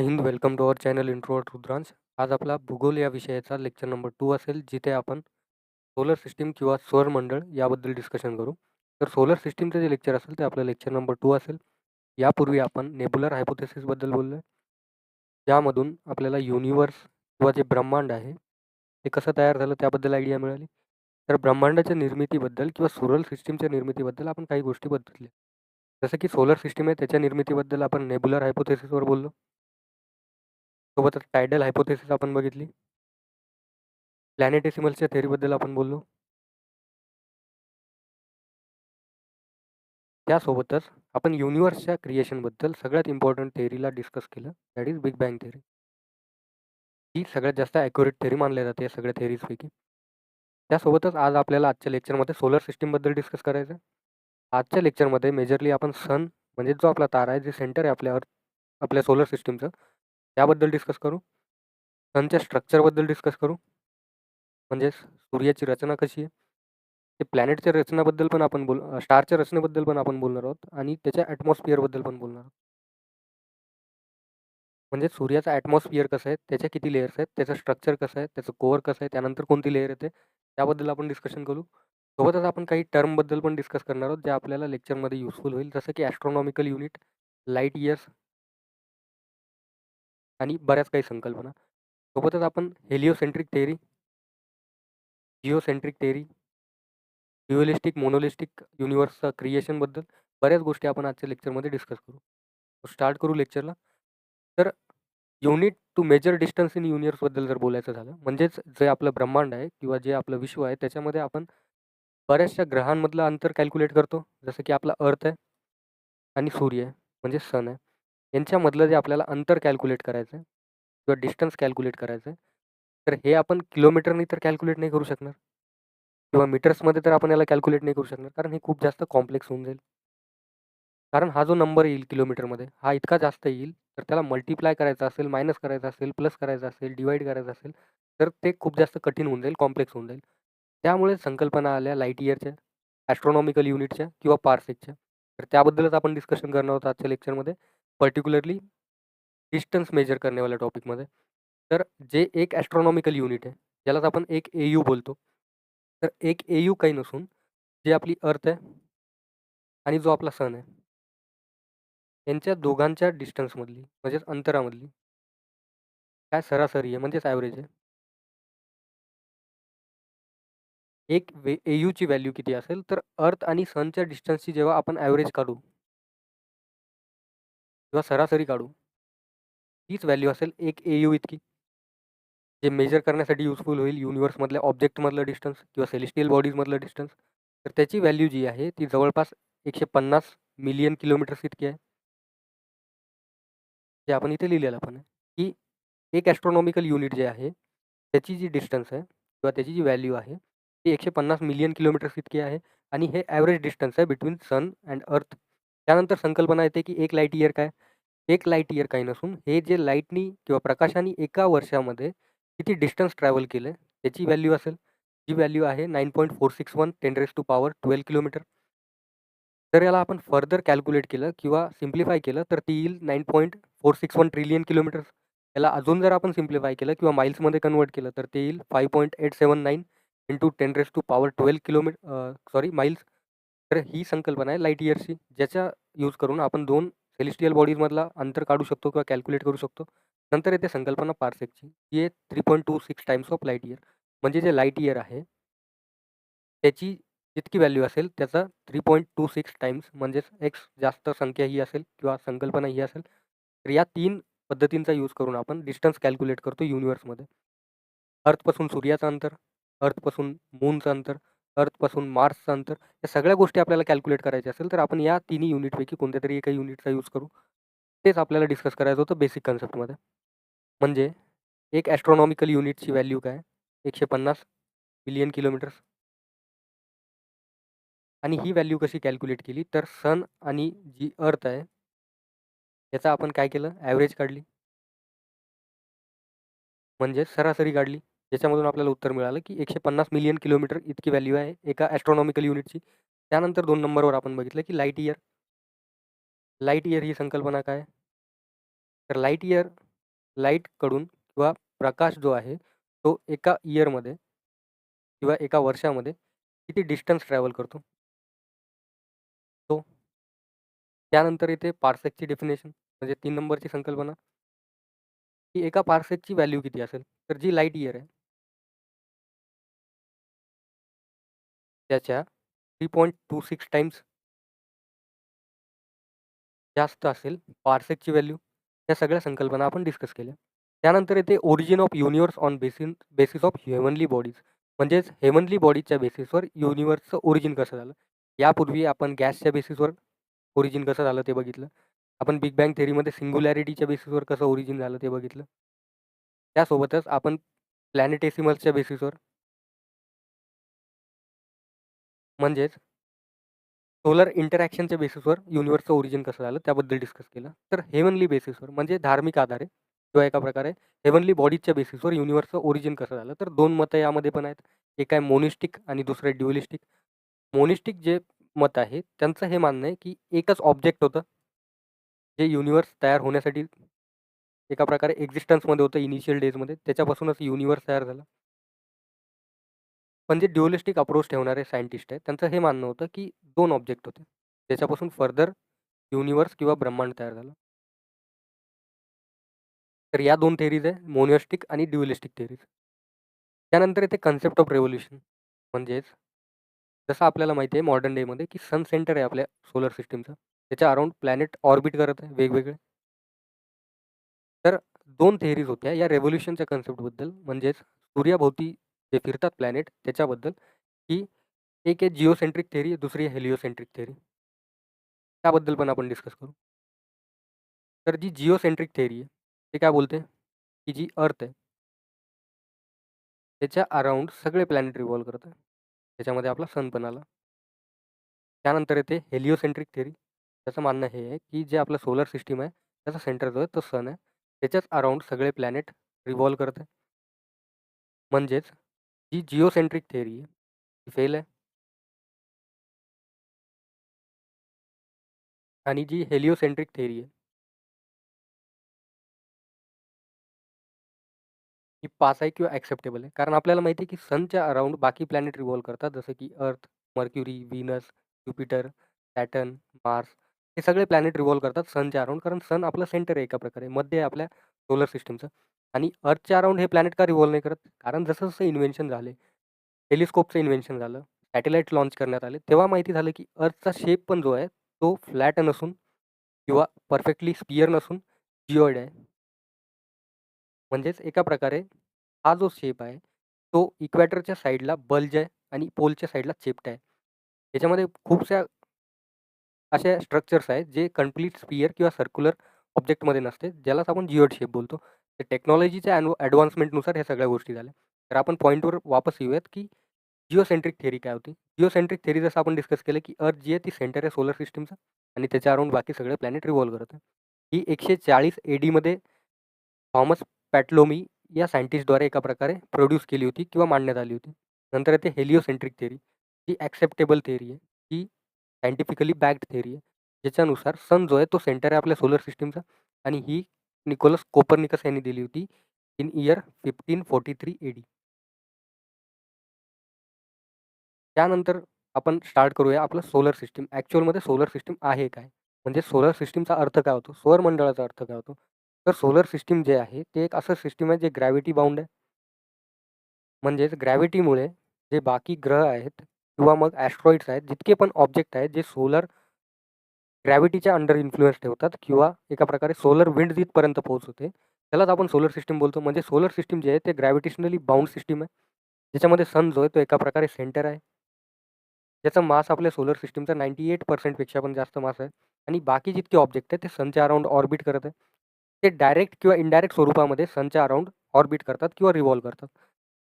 जय हिंद. Welcome to our channel introvert Rudransh. आज आपला भूगोल या विषयाचा लेक्चर नंबर 2 असेल, जिथे आपण सोलर सिस्टीम किंवा सौरमंडळ याबद्दल डिस्कशन करू. तर सोलर सिस्टीमचं जे लेक्चर असेल ते आपलं लेक्चर नंबर 2 असेल. यापूर्वी आपण नेब्युलर हायपोथेसिसबद्दल बोललो आहे, ज्यामधून आपल्याला युनिव्हर्स किंवा जे ब्रह्मांड आहे ते कसं तयार झालं त्याबद्दल आयडिया मिळाली. तर ब्रह्मांडाच्या निर्मितीबद्दल किंवा सोलर सिस्टीमच्या निर्मितीबद्दल आपण काही गोष्टी बदलल्या. जसं की सोलर सिस्टीम आहे त्याच्या निर्मितीबद्दल आपण नेब्युलर हायपोथेसिसवर बोललो. सोबतच टायडल हायपोथेसिस आपण बघितली. प्लॅनेटेसिमल्सच्या थेअरीबद्दल आपण बोललो. त्यासोबतच आपण युनिव्हर्सच्या क्रिएशनबद्दल सगळ्यात इम्पॉर्टंट थेअरीला डिस्कस केलं, that is big bang theory. ही सगळ्यात जास्त ॲक्युरेट थेअरी मानली जाते या सगळ्या थेअरीजपैकी. त्यासोबतच आज आपल्याला आजच्या लेक्चरमध्ये सोलर सिस्टीमबद्दल डिस्कस करायचं आहे. आजच्या लेक्चरमध्ये मेजरली आपण सन म्हणजे जो आपला तारा आहे, जे सेंटर आहे आपल्या अर्थ आपल्या सोलर सिस्टीमचं, त्याबद्दल डिस्कस करू. सनच्या स्ट्रक्चरबद्दल डिस्कस करू, म्हणजे सूर्याची रचना कशी आहे. ते प्लॅनेटच्या रचनाबद्दल पण आपण स्टारच्या रचनेबद्दल पण आपण बोलणार आहोत आणि त्याच्या ॲटमॉस्फिअरबद्दल पण बोलणार आहोत. म्हणजे सूर्याचा ॲटमॉस्फिअर कसं आहे, त्याच्या किती लेयर्स आहेत, त्याचं स्ट्रक्चर कसं आहे, त्याचं कोअर कसं आहे, त्यानंतर कोणती लेयर येते, त्याबद्दल आपण डिस्कशन करू. सोबतच आपण काही टर्मबद्दल पण डिस्कस करणार आहोत, जे आपल्याला लेक्चरमध्ये युजफुल होईल, जसं की ॲस्ट्रॉनॉमिकल युनिट, लाईट इयर्स आणि बऱ्याच काही संकल्पना. सोबतच आपण हेलिओसेंट्रिक थेअरी, जिओसेंट्रिक थेअरी, ड्युअलिस्टिक, मोनोलिस्टिक युनिव्हर्सचं क्रिएशनबद्दल बऱ्याच गोष्टी आपण आजच्या लेक्चरमध्ये डिस्कस करू. स्टार्ट करू लेक्चरला. तर unit two major distance in युनिव्हर्सबद्दल जर बोलायचं झालं, म्हणजेच जे आपलं ब्रह्मांड आहे किंवा जे आपलं विश्व आहे, त्याच्यामध्ये आपण बऱ्याचशा ग्रहांमधलं अंतर कॅल्क्युलेट करतो. जसं की आपला अर्थ आहे आणि सूर्य आहे, म्हणजे सन आहे. यांच्यामधलं जे आपल्याला अंतर कॅल्क्युलेट करायचं आहे किंवा डिस्टन्स कॅल्क्युलेट करायचं आहे, तर हे आपण किलोमीटरनी तर कॅल्क्युलेट नाही करू शकणार किंवा मीटर्समध्ये तर आपण याला कॅल्क्युलेट नाही करू शकणार, कारण हे खूप जास्त कॉम्प्लेक्स होऊन जाईल. कारण हा जो नंबर येईल किलोमीटरमध्ये, हा इतका जास्त येईल, तर त्याला मल्टिप्लाय करायचा असेल, मायनस करायचा असेल, प्लस करायचा असेल, डिवाईड करायचं असेल, तर ते खूप जास्त कठीण होऊन जाईल, कॉम्प्लेक्स होऊन जाईल. त्यामुळे संकल्पना आल्या लाईट इयरच्या, ॲस्ट्रॉनॉमिकल युनिटच्या किंवा पारसेकच्या. तर त्याबद्दलच आपण डिस्कशन करणार आहोत आजच्या लेक्चरमध्ये, पर्टिक्युलरली डिस्टन्स मेजर करण्यावाल्या टॉपिकमध्ये. तर जे एक ॲस्ट्रॉनॉमिकल युनिट आहे, ज्यालाच आपण एक AU बोलतो. तर एक AU काही नसून जी आपली अर्थ आहे आणि जो आपला सन आहे, यांच्या दोघांच्या डिस्टन्समधली म्हणजेच अंतरामधली काय सरासरी आहे, म्हणजेच ॲव्हरेज आहे. एक AUची व्हॅल्यू किती असेल, तर अर्थ आणि सनच्या डिस्टन्सची जेव्हा आपण ॲव्हरेज काढू किंवा सरासरी काढू, तीच व्हॅल्यू असेल एक AU इतकी, जे मेजर करण्यासाठी युजफुल होईल युनिव्हर्समधल्या ऑब्जेक्टमधलं डिस्टन्स किंवा सेलेस्टियल बॉडीजमधलं डिस्टन्स. तर त्याची व्हॅल्यू जी आहे ती जवळपास 150 मिलियन किलोमीटर्स इतकी आहे. जे आपण इथे लिहिलेलं पण आहे, की एक ॲस्ट्रॉनॉमिकल युनिट जे आहे, त्याची जी डिस्टन्स आहे किंवा त्याची जी व्हॅल्यू आहे, ती 150 मिलियन किलोमीटर्स इतकी आहे आणि हे ॲव्हरेज डिस्टन्स आहे बिटवीन सन अँड अर्थ. त्यानंतर संकल्पना येते, की एक लाईट इयर काय? एक लाईट इयर काही नसून हे जे लाईटनी किंवा प्रकाशाने एका वर्षामध्ये किती डिस्टन्स ट्रॅव्हल केलं, त्याची व्हॅल्यू असेल. जी व्हॅल्यू आहे 9.461 10^12 किलोमीटर. तर याला आपण फर्दर कॅल्क्युलेट केलं किंवा सिम्प्लिफाय केलं, तर ती येईल 9.461 ट्रिलियन किलोमीटर्स. याला अजून जर आपण सिम्प्लिफाय केलं किंवा माईल्समध्ये कन्व्हर्ट केलं, तर ते येईल 5.879 इंटू 10^12 माईल्स. तर ही संकल्पना आहे लाईट इयर्सची, ज्याचा यूज करून आपण 2 सेलेस्टियल बॉडीजमधला अंतर काढू शकतो किंवा कॅल्क्युलेट करू शकतो. नंतर येते संकल्पना पारसेकची. ही आहे 3.26 टाइम्स ऑफ लाईट इयर. म्हणजे जे लाईट इयर आहे, त्याची जितकी व्हॅल्यू असेल त्याचा 3.26 टाइम्स म्हणजेच एक्स जास्त संख्या ही असेल किंवा संकल्पना ही असेल. तर या 3 पद्धतींचा यूज करून आपण डिस्टन्स कॅल्क्युलेट करतो युनिव्हर्समध्ये. अर्थपासून सूर्याचं अंतर, अर्थपासून मूनचं अंतर, अर्थपासून मार्सचं अंतर, या सगळ्या गोष्टी आपल्याला कॅल्क्युलेट करायच्या असेल, तर आपण या तिन्ही युनिटपैकी कोणत्यातरी एका युनिटचा यूज करू. तेच आपल्याला डिस्कस करायचं होतं बेसिक कन्सेप्टमध्ये. म्हणजे एक ॲस्ट्रॉनॉमिकल युनिटची व्हॅल्यू काय? 150 बिलियन किलोमीटर्स. आणि ही व्हॅल्यू कशी कॅल्क्युलेट केली, तर सन आणि जी अर्थ आहे, याचा आपण काय केलं, ॲव्हरेज काढली. म्हणजे सरासरी काढली. ज्याच्यामधून आपल्याला उत्तर मिळालं, की 150 मिलियन किलोमीटर इतकी व्हॅल्यू आहे एका ॲस्ट्रॉनॉमिकल युनिटची. त्यानंतर 2 नंबरवर आपण बघितलं, की लाईट इयर. लाईट इयर ही संकल्पना काय? तर लाईट इयर लाईटकडून किंवा प्रकाश जो आहे तो एका इयरमध्ये किंवा एका वर्षामध्ये किती डिस्टन्स ट्रॅव्हल करतो तो. त्यानंतर येते पार्सेकची डेफिनेशन, म्हणजे 3 नंबरची संकल्पना, की एका पार्सेकची व्हॅल्यू किती असेल. तर जी लाईट इयर आहे त्याच्या 3.26 टाइम्स जास्त असेल पार्सेकची व्हॅल्यू. या सगळ्या संकल्पना आपण डिस्कस केल्या. त्यानंतर येते origin of universe on basis of heavenly bodies, म्हणजेच हेवनली बॉडीजच्या बेसिसवर युनिव्हर्सचं ओरिजिन कसं झालं. यापूर्वी आपण गॅसच्या बेसिसवर ओरिजिन कसं झालं ते बघितलं. आपण बिग बँग थेअरीमध्ये सिंग्युलॅरिटीच्या बेसिसवर कसं ओरिजिन झालं ते बघितलं. त्यासोबतच आपण प्लॅनेटेसिमल्सच्या बेसिसवर, म्हणजेच सोलर इंटरॅक्शनच्या बेसिसवर युनिव्हर्सचं ओरिजिन कसं झालं त्याबद्दल डिस्कस केलं. तर हेवनली बेसिसवर म्हणजे धार्मिक आधारे किंवा एका प्रकारे हेवनली बॉडीजच्या बेसिसवर युनिव्हर्सचं ओरिजिन कसं झालं. तर 2 मतं यामध्ये पण आहेत. एक आहे मोनिस्टिक आणि दुसरं आहे ड्युअलिस्टिक. मोनिस्टिक जे मत आहे त्यांचं हे मानणं आहे की एकच ऑब्जेक्ट होतं जे युनिव्हर्स तयार होण्यासाठी एका प्रकारे एक्झिस्टन्समध्ये होतं इनिशियल डेजमध्ये, त्याच्यापासूनच युनिव्हर्स तयार झाला. पण जे ड्युअलिस्टिक अप्रोच ठेवणारे सायंटिस्ट आहेत त्यांचं हे मानणं होतं की 2 ऑब्जेक्ट होते त्याच्यापासून फर्दर युनिव्हर्स किंवा ब्रह्मांड तयार झालं. तर या 2 थेरीज आहे, मोनिस्टिक आणि ड्युअलिस्टिक थेरीज. त्यानंतर येते कन्सेप्ट ऑफ रेव्होल्यूशन, म्हणजेच जसं आपल्याला माहिती आहे मॉडर्न डेमध्ये की सन सेंटर आहे आपल्या सोलर सिस्टीमचं, त्याच्या अराउंड प्लॅनेट ऑर्बिट करत आहे वेगवेगळे. तर 2 थेअरीज होत्या या रेव्होल्यूशनच्या कन्सेप्टबद्दल, म्हणजेच सूर्याभोवती जे फिरतात प्लॅनेट त्याच्याबद्दल, की एक आहे जिओसेंट्रिक थेअरी, दुसरी आहे हेलिओसेंट्रिक थेअरी. त्याबद्दल पण आपण डिस्कस करू. तर जी जिओसेंट्रिक थेअरी आहे ते काय बोलते, की जी अर्थ आहे त्याच्या अराउंड सगळे प्लॅनेट रिव्हॉल्व करत आहे. त्याच्यामध्ये आपला सन पण आला. त्यानंतर येते हेलिओसेंट्रिक थेअरी. त्याचं मानणं हे आहे की जे आपलं सोलर सिस्टीम आहे त्याचा सेंटर जो आहे तो सन आहे, त्याच्याच अराउंड सगळे प्लॅनेट रिव्हॉल्व करत आहे. म्हणजेच जी जिओसेंट्रिक थेअरी आहे ती फेल आहे. आणि जी हेलिओसेंट्रिक थेअरी आहे ही पास आहे किंवा ॲक्सेप्टेबल आहे. कारण आपल्याला माहिती आहे की सनच्या अराउंड बाकी प्लॅनेट रिव्हॉल्व करतात, जसं की अर्थ, mercury, Venus, Jupiter, Saturn, Mars, हे सगळे प्लॅनेट रिव्हॉल्व करतात सनच्या अराउंड. कारण सन आपलं सेंटर आहे एका प्रकारे, मध्य आहे आपल्या सोलर सिस्टमचं. आणि अर्थच्या अराउंड हे प्लॅनेट का रिव्हॉल्व नाही करत, कारण जसं जसं इन्व्हेन्शन झाले, टेलिस्कोपचं इन्व्हेन्शन झालं, सॅटेलाइट लॉन्च करण्यात आले, तेव्हा माहिती झालं की अर्थचा शेप पण जो आहे तो फ्लॅट नसून किंवा परफेक्टली स्पियर नसून जिओइड आहे. म्हणजेच एका प्रकारे हा जो शेप आहे तो इक्वेटरच्या साईडला बल्ज आहे आणि पोलच्या साईडला चेप्ट आहे. याच्यामध्ये खूपशा अशा स्ट्रक्चर्स आहेत जे कंप्लीट स्पियर किंवा सर्क्युलर ऑब्जेक्टमध्ये नसते, ज्यालाच आपण जिओइड शेप बोलतो. तर टेक्नॉलॉजीच्या ॲडव्हान्समेंटनुसार ह्या सगळ्या गोष्टी झाल्या. तर आपण पॉईंटवर वापस येऊयात की जिओसेंट्रिक थेअरी काय होती. जिओसेंट्रिक थेअरी जसं आपण डिस्कस केलं की अर्थ जी आहे ती सेंटर आहे सोलर सिस्टमचं आणि त्याच्या अराउंड बाकी सगळे प्लॅनेट रिव्हॉल्व करत आहे. ही 140 AD थॉमस पॅटलोमी या सायंटिस्टद्वारे एका प्रकारे प्रोड्यूस केली होती किंवा मांडण्यात आली होती. नंतर येते हेलिओसेंट्रिक थेअरी, ही ॲक्सेप्टेबल थेअरी आहे, ही सायंटिफिकली बॅक्ड थेअरी आहे, ज्याच्यानुसार सन जो आहे तो सेंटर आहे आपल्या सोलर सिस्टमचा. आणि ही निकोलस कोपर्निकस यांनी दिली होती इन इयर 1543 AD. त्यानंतर आपण स्टार्ट करूया आपलं सोलर सिस्टम. ॲक्च्युअलमध्ये सोलर सिस्टम आहे काय, म्हणजे सोलर सिस्टमचा अर्थ काय होतो, सौरमंडळाचा अर्थ काय होतो. तर सोलर सिस्टम जे आहे ते एक असं सिस्टम आहे जे ग्रॅव्हिटी बाउंड आहे. म्हणजेच ग्रॅव्हिटीमुळे जे बाकी ग्रह आहेत किंवा मग ॲस्ट्रॉइड्स आहेत, जितके पण ऑब्जेक्ट आहेत जे सोलर ग्रॅव्हिटीच्या अंडर इन्फ्लुअन्स ठेवतात किंवा एका प्रकारे सोलर विंड जिथपर्यंत पोहोचवते त्यालाच आपण सोलर सिस्टम बोलतो. म्हणजे सोलर सिस्टम जे आहे ते ग्रॅव्हिटेशनली बाउंड सिस्टम आहे, ज्याच्यामध्ये सन जो आहे तो एका प्रकारे सेंटर आहे. ज्याचा मास आपल्या सोलर सिस्टमचा 98% पेक्षा पण जास्त मास आहे. आणि बाकी जितके ऑब्जेक्ट आहेत ते सनच्या अराउंड ऑर्बिट करत आहे. ते डायरेक्ट किंवा इनडायरेक्ट स्वरूपामध्ये सनच्या अराउंड ऑर्बिट करतात किंवा रिव्हॉल्व करतात.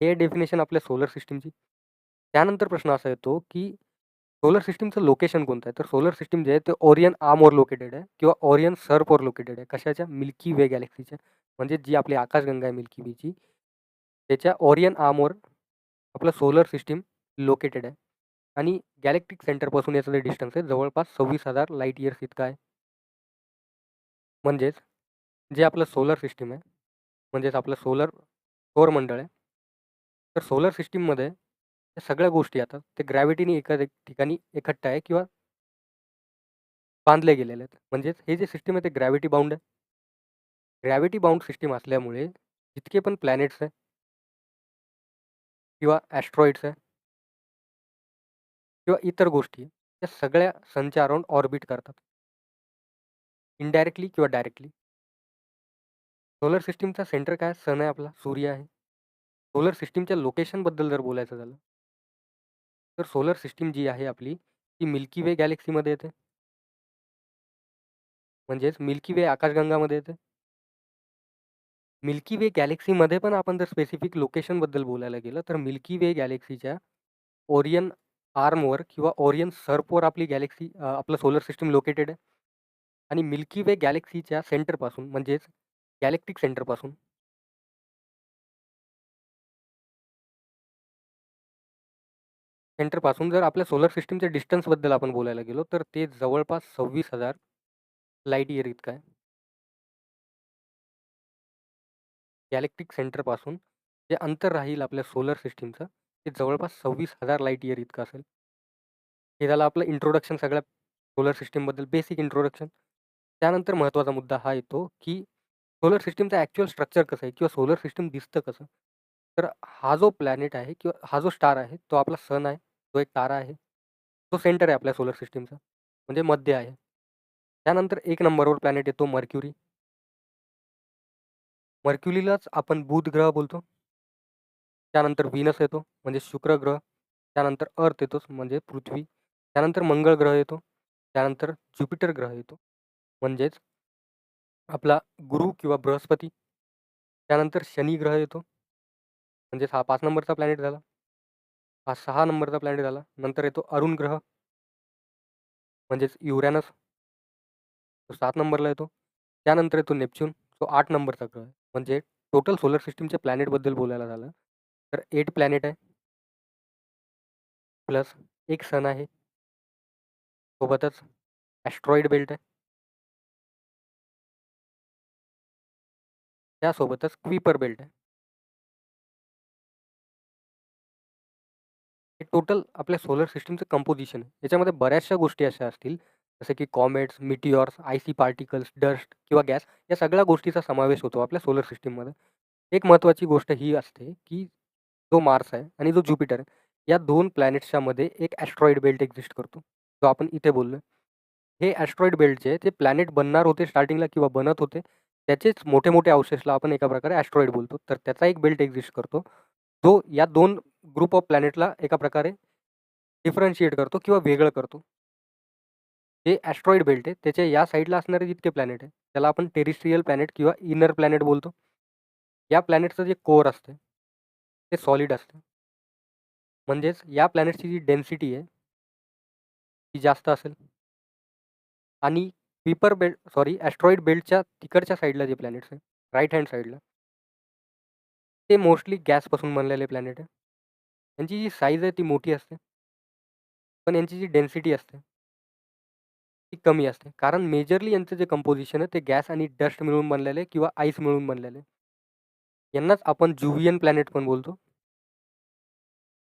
हे डेफिनेशन आपल्या सोलर सिस्टमची. त्यानंतर प्रश्न असा येतो की सोलर सिस्टमचं लोकेशन कोणतं आहे. तर सोलर सिस्टम जे आहे ते ओरियन आर्मवर लोकेटेड आहे किंवा ओरियन सर्पवर लोकेटेड आहे. कशाच्या, मिल्की वे गॅलेक्सीच्या. म्हणजे जी आपली आकाशगंगा आहे मिल्की वेची, त्याच्या ओरियन आर्मवर आपलं सोलर सिस्टीम लोकेटेड आहे. आणि गॅलेक्टिक सेंटरपासून याचं जे डिस्टन्स आहे जवळपास 26,000 लाईट इयर्स इतका आहे. म्हणजेच जे आपलं सोलर सिस्टम आहे म्हणजेच आपलं सौरमंडळ आहे. तर सोलर सिस्टीममध्ये या सगळ्या गोष्टी येतात. ते ग्रॅव्हिटीने एका ठिकाणी एकट्ठ आहे किंवा बांधले गेलेले आहेत. म्हणजेच हे जे सिस्टम आहे ते ग्रॅव्हिटी बाउंड आहे. ग्रॅव्हिटी बाउंड सिस्टम असल्यामुळे जितके पण प्लॅनेट्स आहे किंवा ॲस्ट्रॉइड्स आहे किंवा इतर गोष्टी या सगळ्या सनच्या अराउंड ऑर्बिट करतात. इनडायरेक्टली किंवा डायरेक्टली. सोलर सिस्टमचा सेंटर काय सन आहे आपला, सूर्य आहे. सोलर सिस्टमच्या लोकेशनबद्दल जर बोलायचं झालं तर सोलर सिस्टीम जी आहे आपली ती मिल्की वे गॅलेक्सीमध्ये येते. म्हणजेच मिल्की वे आकाशगंगामध्ये येते. मिल्की वे गॅलेक्सीमध्ये पण आपण जर स्पेसिफिक लोकेशनबद्दल बोलायला गेलं तर मिल्की वे गॅलेक्सीच्या ओरियन आर्मवर किंवा ओरियन सर्पवर आपली गॅलेक्सी आपलं सोलर सिस्टम लोकेटेड आहे. आणि मिल्की वे गॅलेक्सीच्या सेंटरपासून म्हणजेच गॅलेक्टिक सेंटरपासून जर आपल्या सोलर सिस्टमच्या डिस्टन्सबद्दल आपण बोलायला गेलो तर ते जवळपास 26,000 लाईट इयर इतकं आहे. गॅलेक्टिक सेंटरपासून जे अंतर राहील आपल्या सोलर सिस्टमचं ते जवळपास 26,000 लाईट इयर इतकं असेल. हे झालं आपलं इंट्रोडक्शन सगळ्या सोलर सिस्टमबद्दल बेसिक इंट्रोडक्शन. त्यानंतर महत्त्वाचा मुद्दा हा येतो की सोलर सिस्टमचं ॲक्च्युअल स्ट्रक्चर कसं आहे किंवा सोलर सिस्टम दिसतं कसं. तर हा जो प्लॅनेट आहे किंवा हा जो स्टार आहे तो आपला सन आहे. तो एक तारा आहे. तो सेंटर आहे आपल्या सोलर सिस्टमचा म्हणजे मध्य आहे. त्यानंतर 1 नंबरवर प्लॅनेट येतो मर्क्युरी. मर्क्युरीलाच आपण बुध ग्रह बोलतो. त्यानंतर व्हीनस येतो म्हणजे शुक्र ग्रह. त्यानंतर अर्थ येतो म्हणजे पृथ्वी. त्यानंतर मंगळ ग्रह येतो. त्यानंतर ज्युपिटर ग्रह येतो म्हणजेच आपला गुरु किंवा बृहस्पती. त्यानंतर शनी ग्रह येतो म्हणजेच हा 5 नंबरचा प्लॅनेट झाला. हा 6 नंबरचा प्लॅनेट झाला. नंतर येतो अरुण ग्रह म्हणजेच युरॅनस. तो 7 नंबरला येतो. त्यानंतर येतो नेपच्यून जो 8 नंबरचा ग्रह आहे. म्हणजे टोटल सोलर सिस्टमच्या प्लॅनेटबद्दल बोलायला झालं तर 8 प्लॅनेट आहे. प्लस एक सन आहे. सोबतच ॲस्ट्रॉइड बेल्ट आहे. त्यासोबतच क्विपर बेल्ट आहे. हे टोटल आपल्या सोलर सिस्टमचं कंपोजिशन आहे. याच्यामध्ये बऱ्याचशा गोष्टी अशा असतील जसं की कॉमेट्स, मिटिऑर्स, आयसी पार्टिकल्स, डस्ट किंवा गॅस या सगळ्या गोष्टीचा समावेश होतो आपल्या सोलर सिस्टममध्ये. एक महत्त्वाची गोष्ट ही असते की जो मार्स आहे आणि जो ज्युपिटर आहे या 2 प्लॅनेट्सच्या मध्ये एक ॲस्ट्रॉइड बेल्ट एक्झिस्ट करतो, जो आपण इथे बोललो. हे ॲस्ट्रॉइड बेल्ट जे ते प्लॅनेट बनणार होते स्टार्टिंगला किंवा बनत होते, त्याचेच मोठे-मोठे अवशेषला आपण एका प्रकारे ॲस्ट्रॉइड बोलतो. तर त्याचा एक बेल्ट एक्झिस्ट करतो, जो या 2 ग्रुप ऑफ प्लॅनेटला एका प्रकारे डिफरन्शिएट करतो किंवा वेगळं करतो. जे ॲस्ट्रॉइड बेल्ट आहे त्याच्या या साईडला असणारे जितके प्लॅनेट आहे त्याला आपण टेरेस्ट्रियल प्लॅनेट किंवा इनर प्लॅनेट बोलतो. या प्लॅनेटचं जे कोअर असते ते सॉलिड असतं. म्हणजेच या प्लॅनेटची जी डेन्सिटी आहे ती जास्त असेल. आणि ॲस्ट्रॉइड बेल्टच्या तिकडच्या साईडला जे प्लॅनेट्स आहे राईट हँड साईडला ते मोस्टली गॅसपासून बनलेले प्लॅनेट आहे. यांची जी साईज आहे ती मोठी असते. पण यांची जी डेन्सिटी असते ती कमी असते. कारण मेजरली यांचं जे कंपोझिशन आहे ते गॅस आणि डस्ट मिळून बनलेले किंवा आईस मिळून बनलेले. यांनाच आपण जुवियन प्लॅनेट पण बोलतो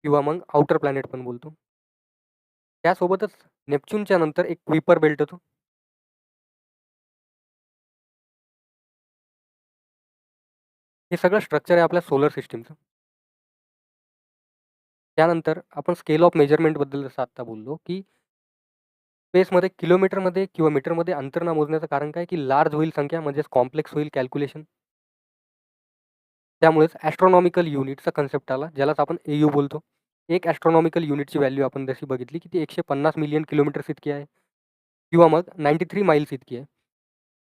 किंवा मग आउटर प्लॅनेट पण बोलतो. त्यासोबतच नेपच्यूनच्या नंतर एक क्विपर बेल्ट येतो. हे सगळं स्ट्रक्चर आहे आपल्या सोलर सिस्टमचं. त्यानंतर आपण स्केल ऑफ मेजरमेंटबद्दल जसं आत्ता बोललो की स्पेसमध्ये किलोमीटरमध्ये किंवा मीटरमध्ये अंतर न मोजण्याचं कारण काय की लार्ज होईल संख्या म्हणजेच कॉम्प्लेक्स होईल कॅल्क्युलेशन. त्यामुळेच ॲस्ट्रॉनॉमिकल युनिटचा कन्सेप्ट आला ज्यालाच आपण AU बोलतो. एक ॲस्ट्रॉनॉमिकल युनिटची व्हॅल्यू आपण जशी बघितली की ती 150 मिलियन किलोमीटर्स इतकी आहे किंवा मग 93 माईल्स इतकी आहे.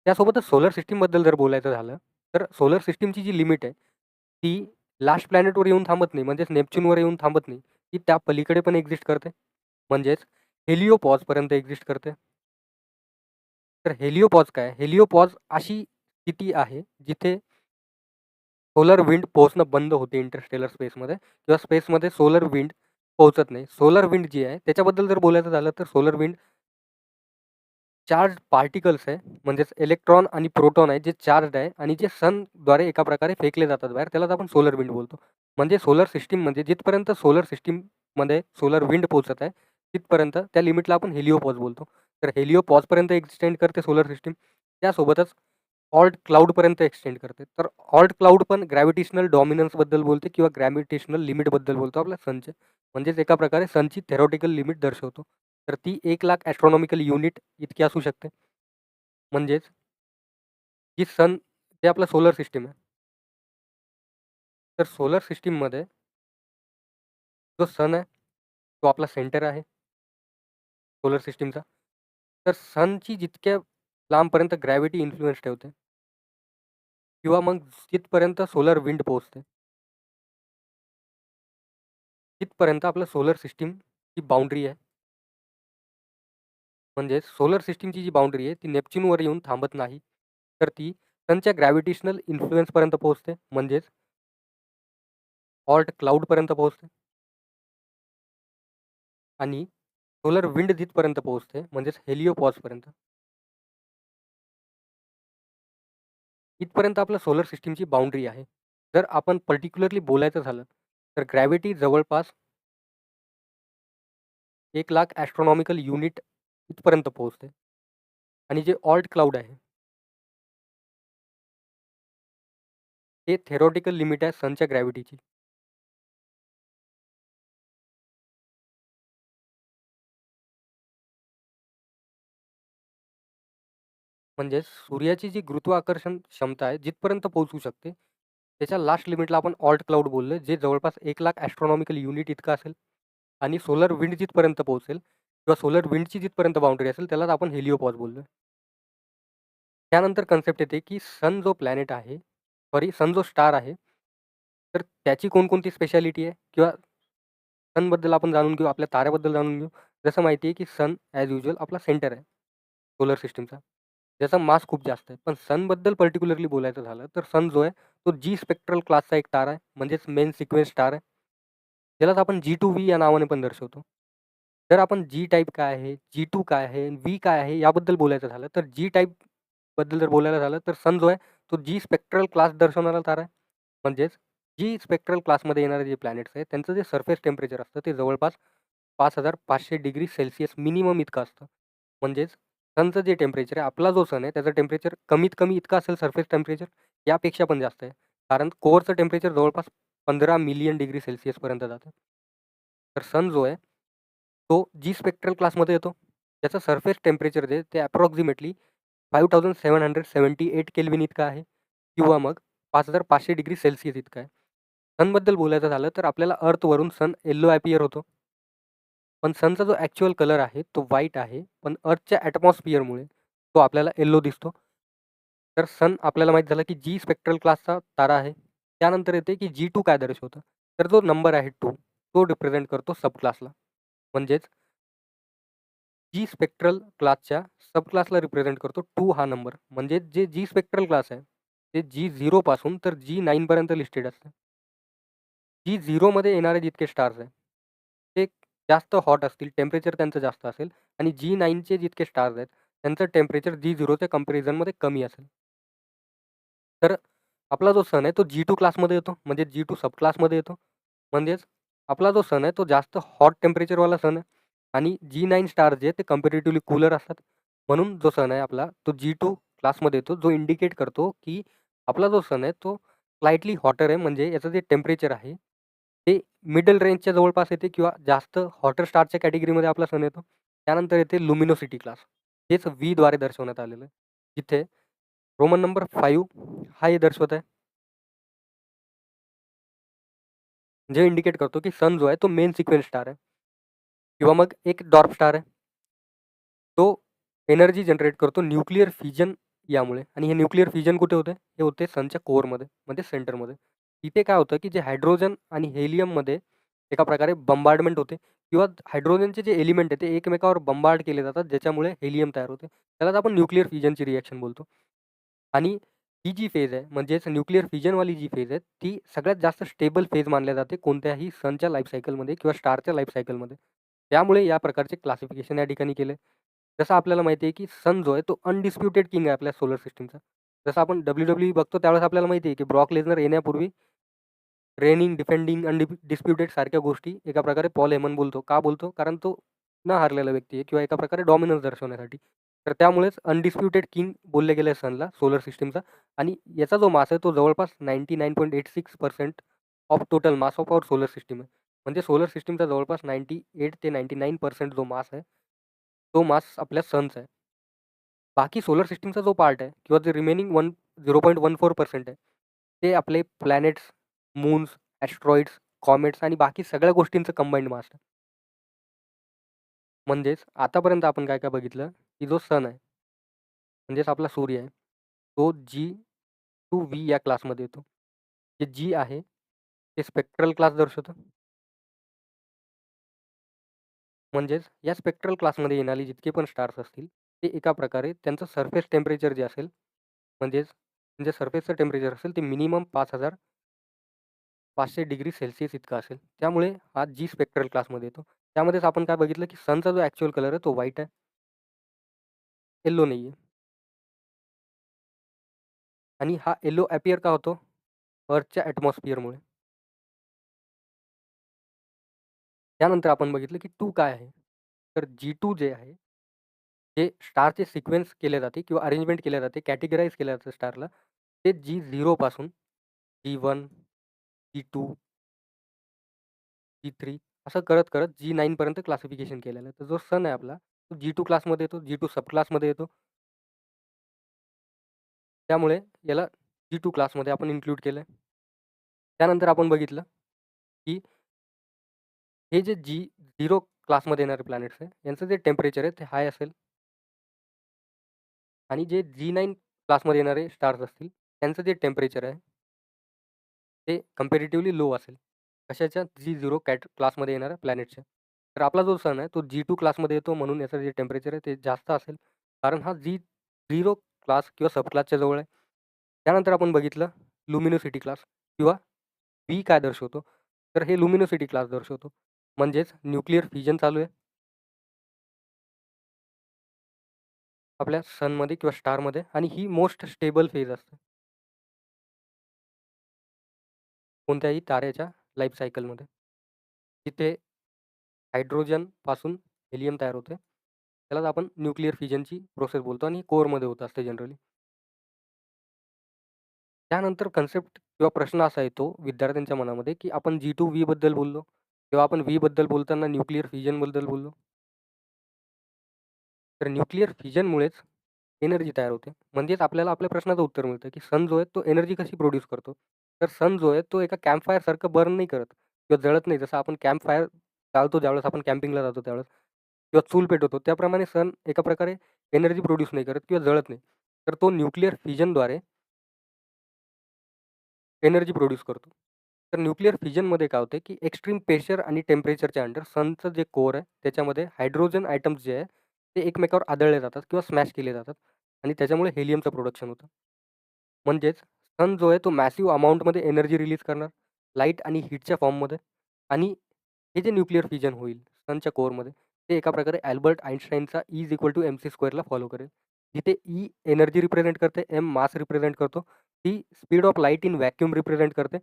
त्यासोबतच सोलर सिस्टमबद्दल जर बोलायचं झालं तर सोलर सिस्टमची जी लिमिट आहे ती लास्ट प्लॅनेटवर येऊन थांबत नाही म्हणजेच नेपच्यूनवर येऊन थांबत नाही. ती त्या पलीकडे पण एक्झिस्ट करते म्हणजेच हेलिओपॉजपर्यंत एक्झिस्ट करते. तर हेलिओपॉज काय? हेलिओपॉज अशी स्थिती आहे जिथे सोलर विंड पोहोचणं बंद होते इंटरस्टेलर स्पेसमध्ये किंवा स्पेसमध्ये सोलर विंड पोहोचत नाही. सोलर विंड जी आहे त्याच्याबद्दल जर बोलायचं झालं तर सोलर विंड चार्ज पार्टिकल्स आहे, म्हणजेच इलेक्ट्रॉन आणि प्रोटॉन आहे, जे चार्ज्ड आहे आणि जे सनद्वारे एका प्रकारे फेकले जातात बाहेर, त्यालाच आपण सोलर विंड बोलतो. म्हणजे सोलर सिस्टममध्ये जिथपर्यंत सोलर सिस्टममध्ये सोलर विंड पोहोचत आहे, तिथपर्यंत त्या लिमिटला आपण हेलिओपॉज बोलतो. तर हेलिओपॉजपर्यंत एक्सटेंड करते सोलर सिस्टम. त्यासोबतच ऑल्ट क्लाउडपर्यंत एक्सटेंड करते. तर ऑल्ट क्लाउड पण ग्रॅव्हिटेशनल डॉमिनन्सबद्दल बोलते किंवा ग्रॅव्हिटेशनल लिमिटबद्दल बोलतो आपल्या सनचे. म्हणजेच एका प्रकारे सनची थेरॉटिकल लिमिट दर्शवतो. तर ती 1,00,000 ॲस्ट्रॉनॉमिकल युनिट इतकी असू शकते. म्हणजेच जी सन ते आपलं सोलर सिस्टम आहे. तर सोलर सिस्टममध्ये जो सन आहे, तो आपला सेंटर आहे सोलर सिस्टमचा. तर सनची जितक्या लांबपर्यंत ग्रॅव्हिटी इन्फ्लुअन्स ठेवते किंवा मग जिथपर्यंत सोलर विंड पोहोचते, तिथपर्यंत आपलं सोलर सिस्टमची बाउंड्री आहे. म्हणजेच सोलर सिस्टमची जी बाउंड्री आहे, ती नेपच्यूनवर येऊन थांबत नाही. तर ती सनच्या ग्रॅव्हिटेशनल इन्फ्लुअन्सपर्यंत पोहोचते. म्हणजेच ऑल्ट क्लाउडपर्यंत पोहोचते आणि सोलर विंड जिथपर्यंत पोहोचते, म्हणजेच हेलिओपॉजपर्यंत. इथपर्यंत आपलं सोलर सिस्टमची बाउंड्री आहे. जर आपण पर्टिक्युलरली बोलायचं झालं, तर ग्रॅव्हिटी जवळपास 1,00,000 ॲस्ट्रॉनॉमिकल युनिट इथपर्यंत पोहोचते आणि जे ऑल्ट क्लाउड आहे, ते थेरॉटिकल लिमिट आहे सनच्या ग्रॅव्हिटीची. म्हणजेच सूर्याची जी गुरुत्वाकर्षण क्षमता आहे, जिथपर्यंत पोहोचू शकते, त्याच्या लास्ट लिमिटला आपण ऑल्ट क्लाउड बोललो, जे जवळपास 1,00,000 ॲस्ट्रॉनॉमिकल युनिट इतकं असेल आणि सोलर विंड जिथपर्यंत पोहोचेल किंवा सोलर विंडची जिथपर्यंत बाउंड्री असेल, त्यालाच आपण हेलिओपॉज बोललो. त्यानंतर कन्सेप्ट येते, की सन जो प्लॅनेट आहे, सन जो स्टार आहे, तर त्याची कोणकोणती स्पेशालिटी आहे किंवा सनबद्दल आपण जाणून घेऊ, आपल्या ताऱ्याबद्दल जाणून घेऊ. जसं माहिती आहे, की सन ॲज युजुअल आपला सेंटर आहे सोलर सिस्टमचा. ज्याचा मास खूप जास्त आहे. पण सनबद्दल पर्टिक्युलरली बोलायचं झालं, तर सन जो आहे, तो जी स्पेक्ट्रल क्लासचा एक तारा आहे, म्हणजेच मेन सिक्वेन्स स्टार आहे. ज्यालाच आपण G2V या नावाने पण दर्शवतो. तर आपण जी टाइप काय आहे, G2 काय आहे, व्ही काय आहे, याबद्दल बोलायचं झालं, तर जी टाइपबद्दल जर बोलायला झालं, तर सन जो आहे, तो जी स्पेक्ट्रल क्लास दर्शवणारा तारा आहे. म्हणजेच जी स्पेक्ट्रल क्लासमध्ये येणारे जे प्लॅनेट्स आहेत, त्यांचं जे सरफेस टेम्परेचर असतं, ते जवळपास 5,500 डिग्री सेल्सिअस मिनिमम इतकं असतं. म्हणजेच सनचं जे टेम्परेचर आहे, आपला जो सन आहे, त्याचं टेम्परेचर कमीत कमी इतकं असेल सरफेस टेम्परेचर, यापेक्षा पण जास्त आहे. कारण कोअरचं टेम्परेचर जवळपास 15 मिलियन डिग्री सेल्सिअसपर्यंत जातं. तर सन जो आहे, तो जी स्पेक्ट्रल क्लासमध्ये येतो. त्याचं सरफेस टेम्परेचर जे ते अप्रॉक्सिमेटली 5778 केल्विन इतकं आहे किंवा मग 5,500 डिग्री सेल्सिअस इतकं आहे. सनबद्दल बोलायचं झालं तर आपल्याला अर्थवरून सन येल्लो ॲपियर होतो. पण सनचा जो ॲक्चुअल कलर आहे तो व्हाईट आहे. पण अर्थच्या ॲटमॉस्फिअरमुळे तो आपल्याला येल्लो दिसतो. तर सन आपल्याला माहीत झालं की जी स्पेक्ट्रल क्लासचा तारा आहे. त्यानंतर येते की G2 काय दर्शवतं? तर जो नंबर आहे 2 तो रिप्रेझेंट करतो सब क्लासला. म्हणजेच जी स्पेक्ट्रल क्लासच्या सब क्लासला रिप्रेझेंट करतो 2 हा नंबर. म्हणजे जे जी स्पेक्ट्रल क्लास आहे, ते G0 पासून तर G9 पर्यंत लिस्टेड असतं. G0मध्ये येणारे जितके स्टार्स आहे, ते जास्त हॉट असतील, टेम्परेचर त्यांचं जास्त असेल आणि G9चे जितके स्टार्स आहेत, त्यांचं टेम्परेचर G0च्या कंपॅरिझनमध्ये कमी असेल. तर आपला जो सन आहे तो G2 क्लासमध्ये येतो, म्हणजे G2 सब क्लासमध्ये येतो. म्हणजेच आपला जो सन आहे तो जास्त हॉट टेम्परेचरवाला सन आहे आणि G9 स्टार जे ते कंपॅरेटिव्हली कूलर असतात. म्हणून जो सन आहे आपला तो G2 क्लासमध्ये येतो, जो इंडिकेट करतो की आपला जो सन आहे तो स्लाइटली हॉटर आहे. म्हणजे याचं जे टेम्परेचर आहे ते मिडल रेंजच्या जवळपास येते किंवा जास्त हॉटर स्टारच्या कॅटेगरीमध्ये आपला सन येतो. त्यानंतर येते लुमिनोसिटी क्लास. हेच व्हीद्वारे दर्शवण्यात आलेलं आहे. जिथे रोमन नंबर 5 हा हे दर्शवत आहे. जे इंडिकेट करतो की सन जो आहे तो मेन सिक्वेन्स स्टार आहे किंवा मग एक डॉर्फ स्टार आहे. तो एनर्जी जनरेट करतो न्यूक्लिअर फिजन यामुळे आणि हे न्यूक्लिअर फिजन कुठे होते? हे होते सनच्या कोअरमध्ये, म्हणजे सेंटरमध्ये. तिथे काय होतं की जे हायड्रोजन आणि हेलियममध्ये एका प्रकारे बंबार्डमेंट होते किंवा हायड्रोजनचे जे एलिमेंट आहे ते एकमेकावर बंबार्ड केले जातात, ज्याच्यामुळे हेलियम तयार होते. त्यालाच आपण न्यूक्लिअर फिजनची रिएक्शन बोलतो. आणि ही जी फेज आहे, म्हणजेच न्यूक्लिअर फिजनवाली जी फेज आहे, ती सगळ्यात जास्त स्टेबल फेज मानल्या जाते कोणत्याही सनच्या लाईफ सायकलमध्ये किंवा स्टारच्या लाईफ सायकलमध्ये. त्यामुळे या प्रकारचे क्लासिफिकेशन या ठिकाणी केले. जसं आपल्याला माहिती आहे, की सन जो आहे तो अनडिस्प्युटेड किंग आहे आपल्या सोलर सिस्टमचा. जसं आपण WWE बघतो त्यावेळेस आपल्याला माहिती आहे, की ब्रॉक लेसनर येण्यापूर्वी रेनिंग, डिफेंडिंग, डिस्प्युटेड सारख्या गोष्टी एका प्रकारे पॉल हेमन बोलतो. का बोलतो? कारण तो न हारलेला व्यक्ती आहे किंवा एका प्रकारे डॉमिनन्स दर्शवण्यासाठी. तर त्यामुळेच अनडिस्प्युटेड किंग बोलले गेले सनला सोलर सिस्टमचा. आणि याचा जो मास आहे तो जवळपास 99.86% of total mass of our solar system आहे. म्हणजे सोलर सिस्टमचा जवळपास 98 ते 99% जो मास आहे, तो मास आपल्या सनचा आहे. बाकी सोलर सिस्टमचा जो पार्ट आहे किंवा जे रिमेनिंग 0.14% आहे, ते आपले प्लॅनेट्स, मून्स, ॲस्ट्रॉइड्स, कॉमेट्स आणि बाकी सगळ्या गोष्टींचं कंबाईंड मास आहे. म्हणजेच आतापर्यंत आपण काय काय बघितलं, की जो सन आहे, म्हणजेच आपला सूर्य आहे, तो G2V या क्लासमध्ये येतो. जे G आहे ते स्पेक्ट्रल क्लास दर्शवतं. म्हणजेच या स्पेक्ट्रल क्लासमध्ये येणारे जितके पण स्टार्स असतील, ते एका प्रकारे त्यांचं सरफेस टेम्परेचर जे असेल, म्हणजेच जे सरफेसचं टेम्परेचर असेल ते मिनिमम 5,500 डिग्री सेल्सिअस इतका असेल. त्यामुळे हा जी स्पेक्ट्रल क्लासमध्ये येतो. त्यामध्येच आपण काय बघितलं, की सनचा जो ॲक्चुअल कलर आहे तो व्हाईट आहे, येलो नाही आहे. आणि हा येलो अपीअर का होतो? अर्थच्या ॲटमॉस्फिअरमुळे. त्यानंतर आपण बघितलं, की 2 काय आहे? तर G2 जे आहे, जे स्टारचे सिक्वेन्स केले जाते किंवा अरेंजमेंट केले जाते, कॅटेगराईज केलं जातं स्टारला. ते G0 पासून G1, G2, G3 असं करत G9 पर्यंत क्लासिफिकेशन केलेलं आहे. तर जो सन आहे आपला, तो G2 क्लासमध्ये येतो, G2 सब क्लासमध्ये येतो. त्यामुळे याला G2 क्लासमध्ये आपण इन्क्लूड केलंय. त्यानंतर आपण बघितलं, की हे जे G0 क्लासमध्ये येणारे प्लॅनेट्स आहे, यांचं जे टेम्परेचर आहे ते हाय असेल आणि जे G9 क्लासमध्ये येणारे स्टार्स असतील, त्यांचं जे टेम्परेचर आहे, ते कंपॅरेटिव्हली लो असेल. कशाच्या? G0 क्लासमध्ये येणाऱ्या प्लॅनेटच्या. तर आपला जो सन आहे, तो G2 क्लासमध्ये येतो म्हणून याचं जे टेम्परेचर आहे ते जास्त असेल. कारण हा G0 क्लास किंवा सब क्लासच्या जवळ आहे. त्यानंतर आपण बघितलं लुमिनोसिटी क्लास किंवा व्ही काय दर्शवतो? तर हे लुमिनोसिटी क्लास दर्शवतो. म्हणजेच न्यूक्लिअर फिजन चालू आहे आपल्या सनमध्ये किंवा स्टारमध्ये आणि ही मोस्ट स्टेबल फेज असते कोणत्याही ताऱ्याच्या लाईफ सायकलमध्ये. तिथे हायड्रोजनपासून हेलियम तयार होते. त्यालाच आपण न्यूक्लिअर फिजनची प्रोसेस बोलतो आणि कोअरमध्ये होत असते जनरली. त्यानंतर कन्सेप्ट किंवा प्रश्न असा येतो विद्यार्थ्यांच्या मनामध्ये, की आपण G2V बद्दल बोललो, किंवा आपण V बद्दल बोलताना न्यूक्लिअर फिजनबद्दल बोललो. तर न्यूक्लिअर फिजनमुळेच एनर्जी तयार होते. म्हणजेच आपल्याला आपल्या प्रश्नाचं उत्तर मिळतं, की सन जो आहे तो एनर्जी कशी प्रोड्यूस करतो? तर सन जो आहे तो एका कॅम्प फायरसारखं बर्न नाही करत किंवा जळत नाही. जसं आपण कॅम्प फायर चालतो ज्यावेळेस आपण कॅम्पिंगला जातो त्यावेळेस किंवा चूल पेटवतो. त्याप्रमाणे सन एका प्रकारे एनर्जी प्रोड्यूस नाही करत किंवा जळत नाही. तर तो न्यूक्लिअर फिजनद्वारे एनर्जी प्रोड्यूस करतो. तर न्यूक्लिअर फिजनमध्ये काय होते, की एक्स्ट्रीम प्रेशर आणि टेम्परेचरच्या अंडर सनचं जे कोअर आहे त्याच्यामध्ये हायड्रोजन आयटम्स जे आहे ते एकमेकावर आदळले जातात किंवा स्मॅश केले जातात आणि त्याच्यामुळे हेलियमचं प्रोडक्शन होतं. म्हणजेच सन जो आहे तो मॅसिव्ह अमाउंटमध्ये एनर्जी रिलीज करणार, लाईट आणि हीटच्या फॉर्ममध्ये. आणि हे जे न्यूक्लिअर फिजन होईल सनच्या कोअरमध्ये, ते एका प्रकारे अल्बर्ट आइन्स्टाईनचा E=mc² फॉलो करेल. जिथे E एनर्जी रिप्रेझेंट करते, M मास रिप्रेझेंट करतो, T speed of light in vacuum represent करते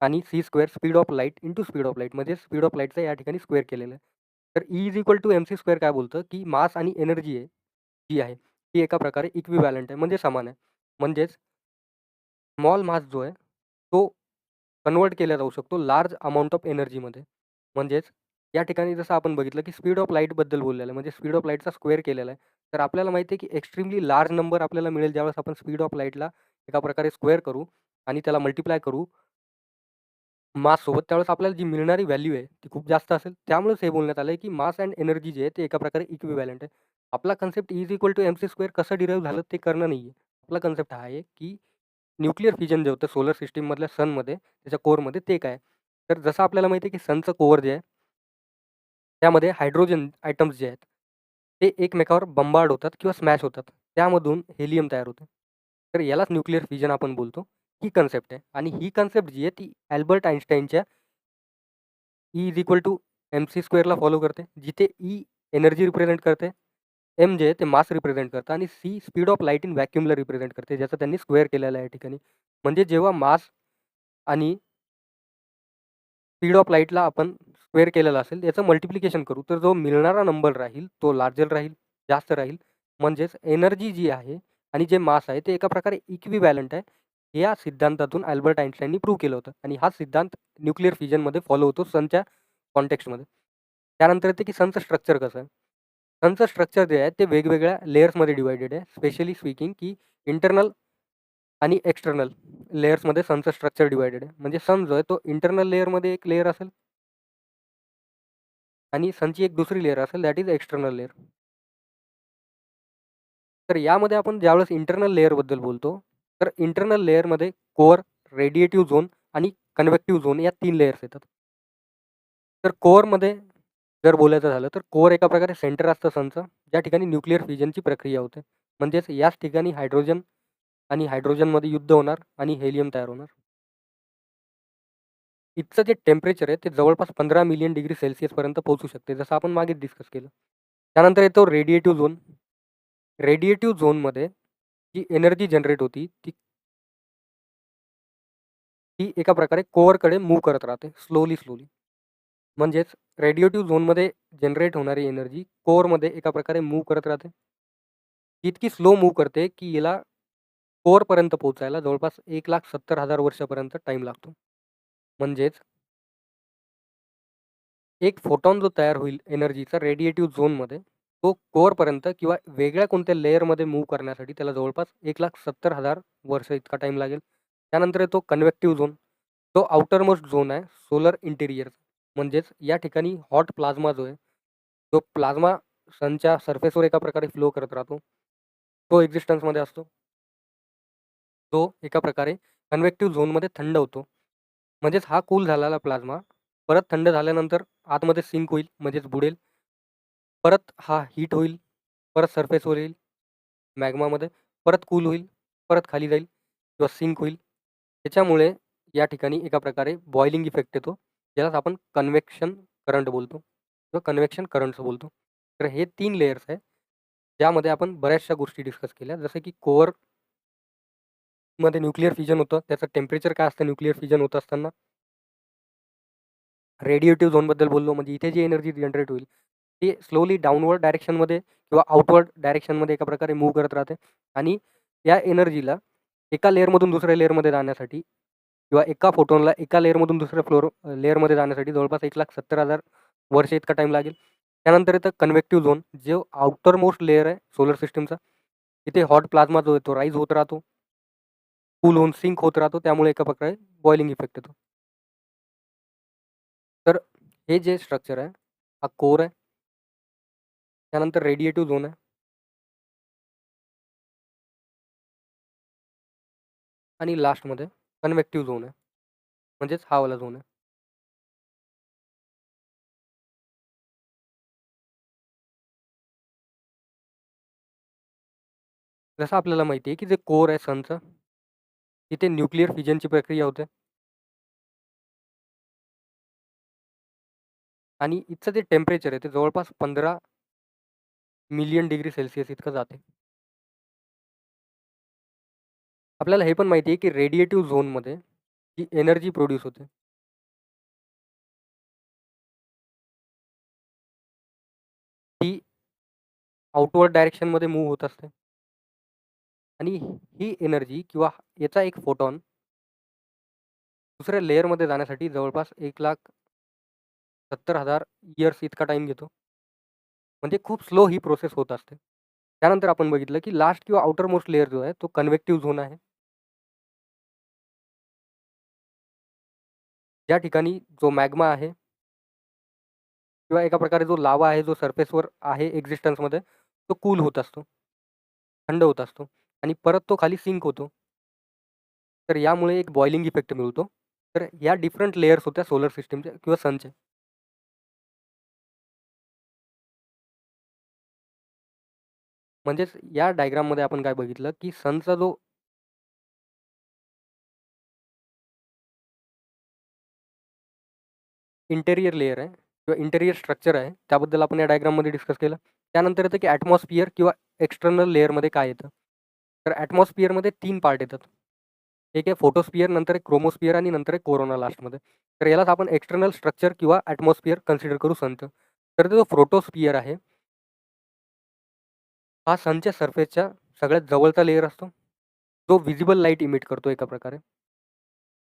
आणि C² speed of light into speed of light, म्हणजे स्पीड ऑफ लाईटचा या ठिकाणी स्क्वेअर केलेलं आहे. तर E=mc² काय बोलतं, की मास आणि एनर्जी आहे, जी आहे, ती एका प्रकारे इक्विव्हॅलंट आहे, म्हणजे समान आहे. म्हणजेच स्मॉल मास जो आहे, तो कन्व्हर्ट केला जाऊ शकतो लार्ज अमाउंट ऑफ एनर्जीमध्ये. म्हणजेच या ठिकाणी जसं आपण बघितलं, की स्पीड ऑफ लाईटबद्दल बोललेलं आहे, म्हणजे स्पीड ऑफ लाईटचा स्क्वेअर केलेला आहे. तर आपल्याला माहिती आहे, की एक्स्ट्रीमली लार्ज नंबर आपल्याला मिळेल ज्यावेळेस आपण स्पीड ऑफ लाईटला एका प्रकारे स्क्वेअर करू आणि त्याला मल्टिप्लाय करू माससोबत, त्यावेळेस आपल्याला जी मिळणारी व्हॅल्यू आहे ती खूप जास्त असेल. त्यामुळेच हे बोलण्यात आलं आहे, की मास अँड एनर्जी जे आहे ते एका प्रकारे इक्विव्हॅलंट आहे. आपला कन्सेप्ट E=mc² कसं डिराईव्ह झालं ते करणं नाही आहे. आपला कन्सेप्ट हा आहे, की न्यूक्लिअर फिजन जे होतं सोलर सिस्टममधल्या सनमध्ये, त्याच्या कोअरमध्ये ते काय? तर जसं आपल्याला माहिती आहे, की सनचं कोअर जे आहे, त्यामध्ये हायड्रोजन आयटम्स जे आहेत, ते एकमेकावर बंबार्ड होतात किंवा स्मॅश होतात. त्यामधून हेलियम तयार होतं. तर यालाच न्यूक्लिअर फिजन आपण बोलतो. ही कन्सेप्ट आहे आणि ही कन्सेप्ट जी आहे ती अल्बर्ट आइन्स्टाईनच्या E=mc² ला फॉलो करते. जिथे E एनर्जी रिप्रेझेंट करते एम जे आहे ते मास रिप्रेझेंट करतं आणि C speed of light in व्हॅक्यूमला रिप्रेझेंट करते, ज्याचं त्यांनी स्क्वेअर केलेलं आहे या ठिकाणी. म्हणजे जेव्हा मास आणि स्पीड ऑफ लाईटला आपण स्क्वेअर केलेला असेल, याचं मल्टिप्लिकेशन करू, तर जो मिळणारा नंबर राहील तो लार्जर राहील, जास्त राहील. म्हणजेच एनर्जी जी आहे आणि जे मास आहे ते एका प्रकारे इक्विव्हॅलंट आहे. या सिद्धांतातून अल्बर्ट आइन्स्टाईननी प्रूव्ह केलं होतं आणि हा सिद्धांत न्यूक्लिअर फिजनमध्ये फॉलो होतो सनच्या कॉन्टेक्स्टमध्ये. त्यानंतर येते की सनचं स्ट्रक्चर कसं आहे. सनचं स्ट्रक्चर जे आहे ते वेगवेगळ्या लेयर्समध्ये डिवायडेड आहे. स्पेशली स्पीकिंग की इंटर्नल आणि एक्सटर्नल लेयर्समध्ये सनचं स्ट्रक्चर डिवायडेड आहे. म्हणजे सन जो आहे तो इंटर्नल लेयरमध्ये एक लेयर असेल आणि सनची एक दुसरी लेयर असेल, दॅट इज एक्सटर्नल लेयर. तर यामध्ये आपण ज्यावेळेस इंटर्नल लेयरबद्दल बोलतो, तर इंटर्नल लेयरमध्ये कोअर, रेडिएटिव्ह झोन आणि कन्व्हेक्टिव्ह झोन या 3 लेयर्स येतात. तर कोअरमध्ये जर बोलायचं झालं, तर कोअर एका प्रकारे सेंटर असतं सनचं, ज्या ठिकाणी न्यूक्लिअर फिजनची प्रक्रिया होते. म्हणजेच याच ठिकाणी हायड्रोजन आणि हायड्रोजनमध्ये युद्ध होणार आणि हेलियम तयार होणार. इथचं जे टेम्परेचर आहे ते जवळपास 15 मिलियन डिग्री सेल्सिअसपर्यंत पोहोचू शकते, जसं आपण मागे डिस्कस केलं. त्यानंतर येतो रेडिएटिव्ह झोन. रेडिएटिव्ह झोनमध्ये जी एनर्जी जनरेट होती ती एका प्रकारे कोअरकडे मूव्ह करत राहते स्लोली. म्हणजेच रेडिएटिव्ह झोनमध्ये जनरेट होणारी एनर्जी कोअरमध्ये एका प्रकारे मूव्ह करत राहते. इतकी स्लो मूव्ह करते की याला कोअरपर्यंत पोहोचायला जवळपास 1,70,000 वर्षापर्यंत टाईम लागतो. म्हणजेच एक फोटॉन जो तयार होईल एनर्जीचा रेडिएटिव्ह झोनमध्ये, तो कोअरपर्यंत किंवा वेगळ्या कोणत्या लेयरमध्ये मूव्ह करण्यासाठी त्याला जवळपास 1,70,000 वर्ष इतका टाईम लागेल. त्यानंतर येतो कन्व्हेक्टिव्ह झोन. तो आउटर मोस्ट झोन आहे सोलर इंटिरियर. म्हणजेच या ठिकाणी हॉट प्लाझ्मा जो आहे, तो प्लाझ्मा सनच्या सरफेसवर एका प्रकारे फ्लो करत राहतो. तो एक्झिस्टन्समध्ये असतो. तो एका प्रकारे कन्व्हेक्टिव्ह झोनमध्ये थंड होतो. म्हणजेच हा कूल झालेला प्लाझ्मा परत थंड झाल्यानंतर आतमध्ये सिंक होईल, म्हणजेच बुडेल. परत हा हीट होईल, परत सरफेसवर येईल मॅग्मामध्ये, परत कूल होईल, परत खाली जाईल किंवा सिंक होईल. त्याच्यामुळे या ठिकाणी एका प्रकारे बॉइलिंग इफेक्ट येतो, ज्यालाच आपण कन्व्हेक्शन करंट बोलतो किंवा कन्व्हेक्शन करंट्स बोलतो. तर हे 3 लेयर्स आहे, ज्यामध्ये आपण बऱ्याचशा गोष्टी डिस्कस केल्या. जसं की कोअरमध्ये न्यूक्लिअर फिजन होतं, त्याचं टेम्परेचर काय असतं न्यूक्लिअर फिजन होत असताना. रेडिएटिव्ह झोनबद्दल बोललो, म्हणजे इथे जी एनर्जी जनरेट होईल ती स्लोली डाउनवर्ड डायरेक्शनमध्ये किंवा आउटवर्ड डायरेक्शनमध्ये एका प्रकारे मूव्ह करत राहते आणि या एनर्जीला एका लेयरमधून दुसऱ्या लेयरमध्ये जाण्यासाठी किंवा एका फोटोनला एका लेयरमधून दुसऱ्या लेयरमध्ये जाण्यासाठी जवळपास 1,70,000 वर्ष इतका टाईम लागेल. त्यानंतर येतं कन्व्हेक्टिव्ह झोन, जो आउटर मोस्ट लेयर आहे सोलर सिस्टमचा. तिथे हॉट प्लाझ्मा जो आहे तो राईज होत राहतो, कूल होऊन सिंक होत राहतो, त्यामुळे एका प्रकारे बॉइलिंग इफेक्ट येतो. तर हे जे स्ट्रक्चर आहे हा कोर आहे. त्यानंतर रेडिएटिव्ह झोन आहे आणि लास्टमध्ये कन्व्हेक्टिव्ह झोन आहे, म्हणजेच हा वाला झोन आहे. जसं आपल्याला माहिती आहे की जे कोर आहे सनचं, तिथे न्यूक्लिअर फिजनची प्रक्रिया होते आणि इथचं जे टेम्परेचर आहे ते जवळपास 15 मिलियन डिग्री सेल्सिअस इतकं जाते. आपल्याला हे पण माहिती आहे की रेडिएटिव्ह झोनमध्ये जी एनर्जी प्रोड्यूस होते ती आउटवर्ड डायरेक्शनमध्ये मूव्ह होत असते आणि ही एनर्जी किंवा याचा एक फोटॉन दुसऱ्या लेयरमध्ये जाण्यासाठी जवळपास 1,70,000 इयर्स इतका टाईम घेतो. म्हणजे खूप स्लो ही प्रोसेस होत असते. त्यानंतर आपण बघितलं की लास्ट किंवा आउटर मोस्ट लेयर जो आहे तो कन्व्हेक्टिव्ह झोन आहे. ज्या ठिकाणी जो मॅग्मा आहे किंवा एका प्रकारे जो लावा आहे, जो सरफेसवर आहे एक्झिस्टन्समध्ये, तो कूल होत असतो, थंड होत असतो आणि परत तो खाली सिंक होतो. तर यामुळे एक बॉइलिंग इफेक्ट मिळतो. तर या डिफरंट लेयर्स होत्या सोलर सिस्टमच्या किंवा सनच्या. म्हणजेच या डायग्राममध्ये आपण काय बघितलं की सनचा जो इंटेरियर लेयर आहे किंवा इंटेरियर स्ट्रक्चर आहे, त्याबद्दल आपण या डायग्राममध्ये डिस्कस केलं. त्यानंतर येतं की ॲटमॉस्फिअर किंवा एक्सटर्नल लेयरमध्ये काय येतं. तर ॲटमॉस्फिअरमध्ये 3 पार्ट येतात. एक आहे फोटोस्फिअर, नंतर एक क्रोमोस्फिअर आणि नंतर एक कोरोना लास्टमध्ये. तर यालाच आपण एक्सटर्नल स्ट्रक्चर किंवा ॲटमॉस्फिअर कन्सिडर करू सनचं. तर जो फोटोस्फिअर आहे, हा सनच्या सरफेसच्या सगळ्यात जवळचा लेयर असतो, जो व्हिजिबल लाईट इमिट करतो एका प्रकारे.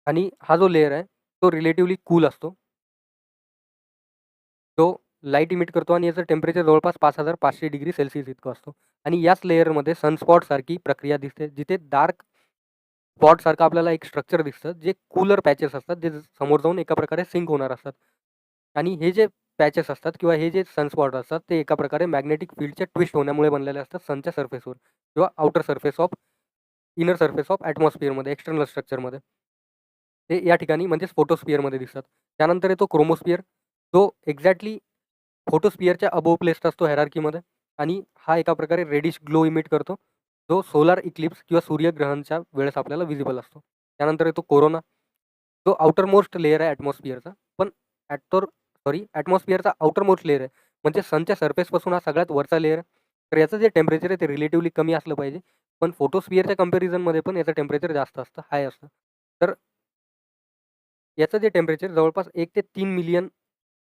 आणि हा जो लेयर आहे, तो रिलेटिव्हली कूल असतो. तो लाईट इमिट करतो आणि याचं टेम्परेचर जवळपास 5500 डिग्री सेल्सिअस इतकं असतो. आणि याच लेयरमध्ये सनस्पॉटसारखी प्रक्रिया दिसते, जिथे डार्क स्पॉटसारखं आपल्याला एक स्ट्रक्चर दिसतं, जे कूलर पॅचेस असतात, जे समोर जाऊन एका प्रकारे सिंक होणार असतात. आणि हे जे पॅचेस असतात किंवा हे जे सनस्पॉट असतात, ते एका प्रकारे मॅग्नेटिक फील्डच्या ट्विस्ट होण्यामुळे बनलेले असतात सनच्या सरफेसवर किंवा outer surface of inner surface of ॲटमॉस्फिअरमध्ये, एक्सटर्नल स्ट्रक्चरमध्ये. ते या ठिकाणी म्हणजेच फोटोस्फिअरमध्ये दिसतात. त्यानंतर येतो क्रोमोस्फिअर, जो एक्झॅक्टली फोटोस्फिअरच्या अबोव्ह प्लेस्ड असतो हायरार्कीमध्ये आणि हा एका प्रकारे रेडिश ग्लो इमिट करतो, जो सोलार इक्लिप्स किंवा सूर्यग्रहणच्या वेळेस आपल्याला व्हिजिबल असतो. त्यानंतर येतो कोरोना, जो आउटर मोस्ट लेयर आहे ॲटमॉस्फिअरचा, पण ॲटमॉस्फिअरचा आउटर मोस्ट लेयर आहे, म्हणजे सनच्या सरफेसपासून हा सगळ्यात वरचा लेयर आहे. तर याचं जे टेम्परेचर आहे ते रिलेटिव्हली कमी असलं पाहिजे, पण फोटोस्फिअरच्या कंपॅरिझनमध्ये पण याचं टेम्परेचर जास्त असतं, हाय असतं. तर याचं जे टेम्परेचर जवळपास 1 ते 3 मिलियन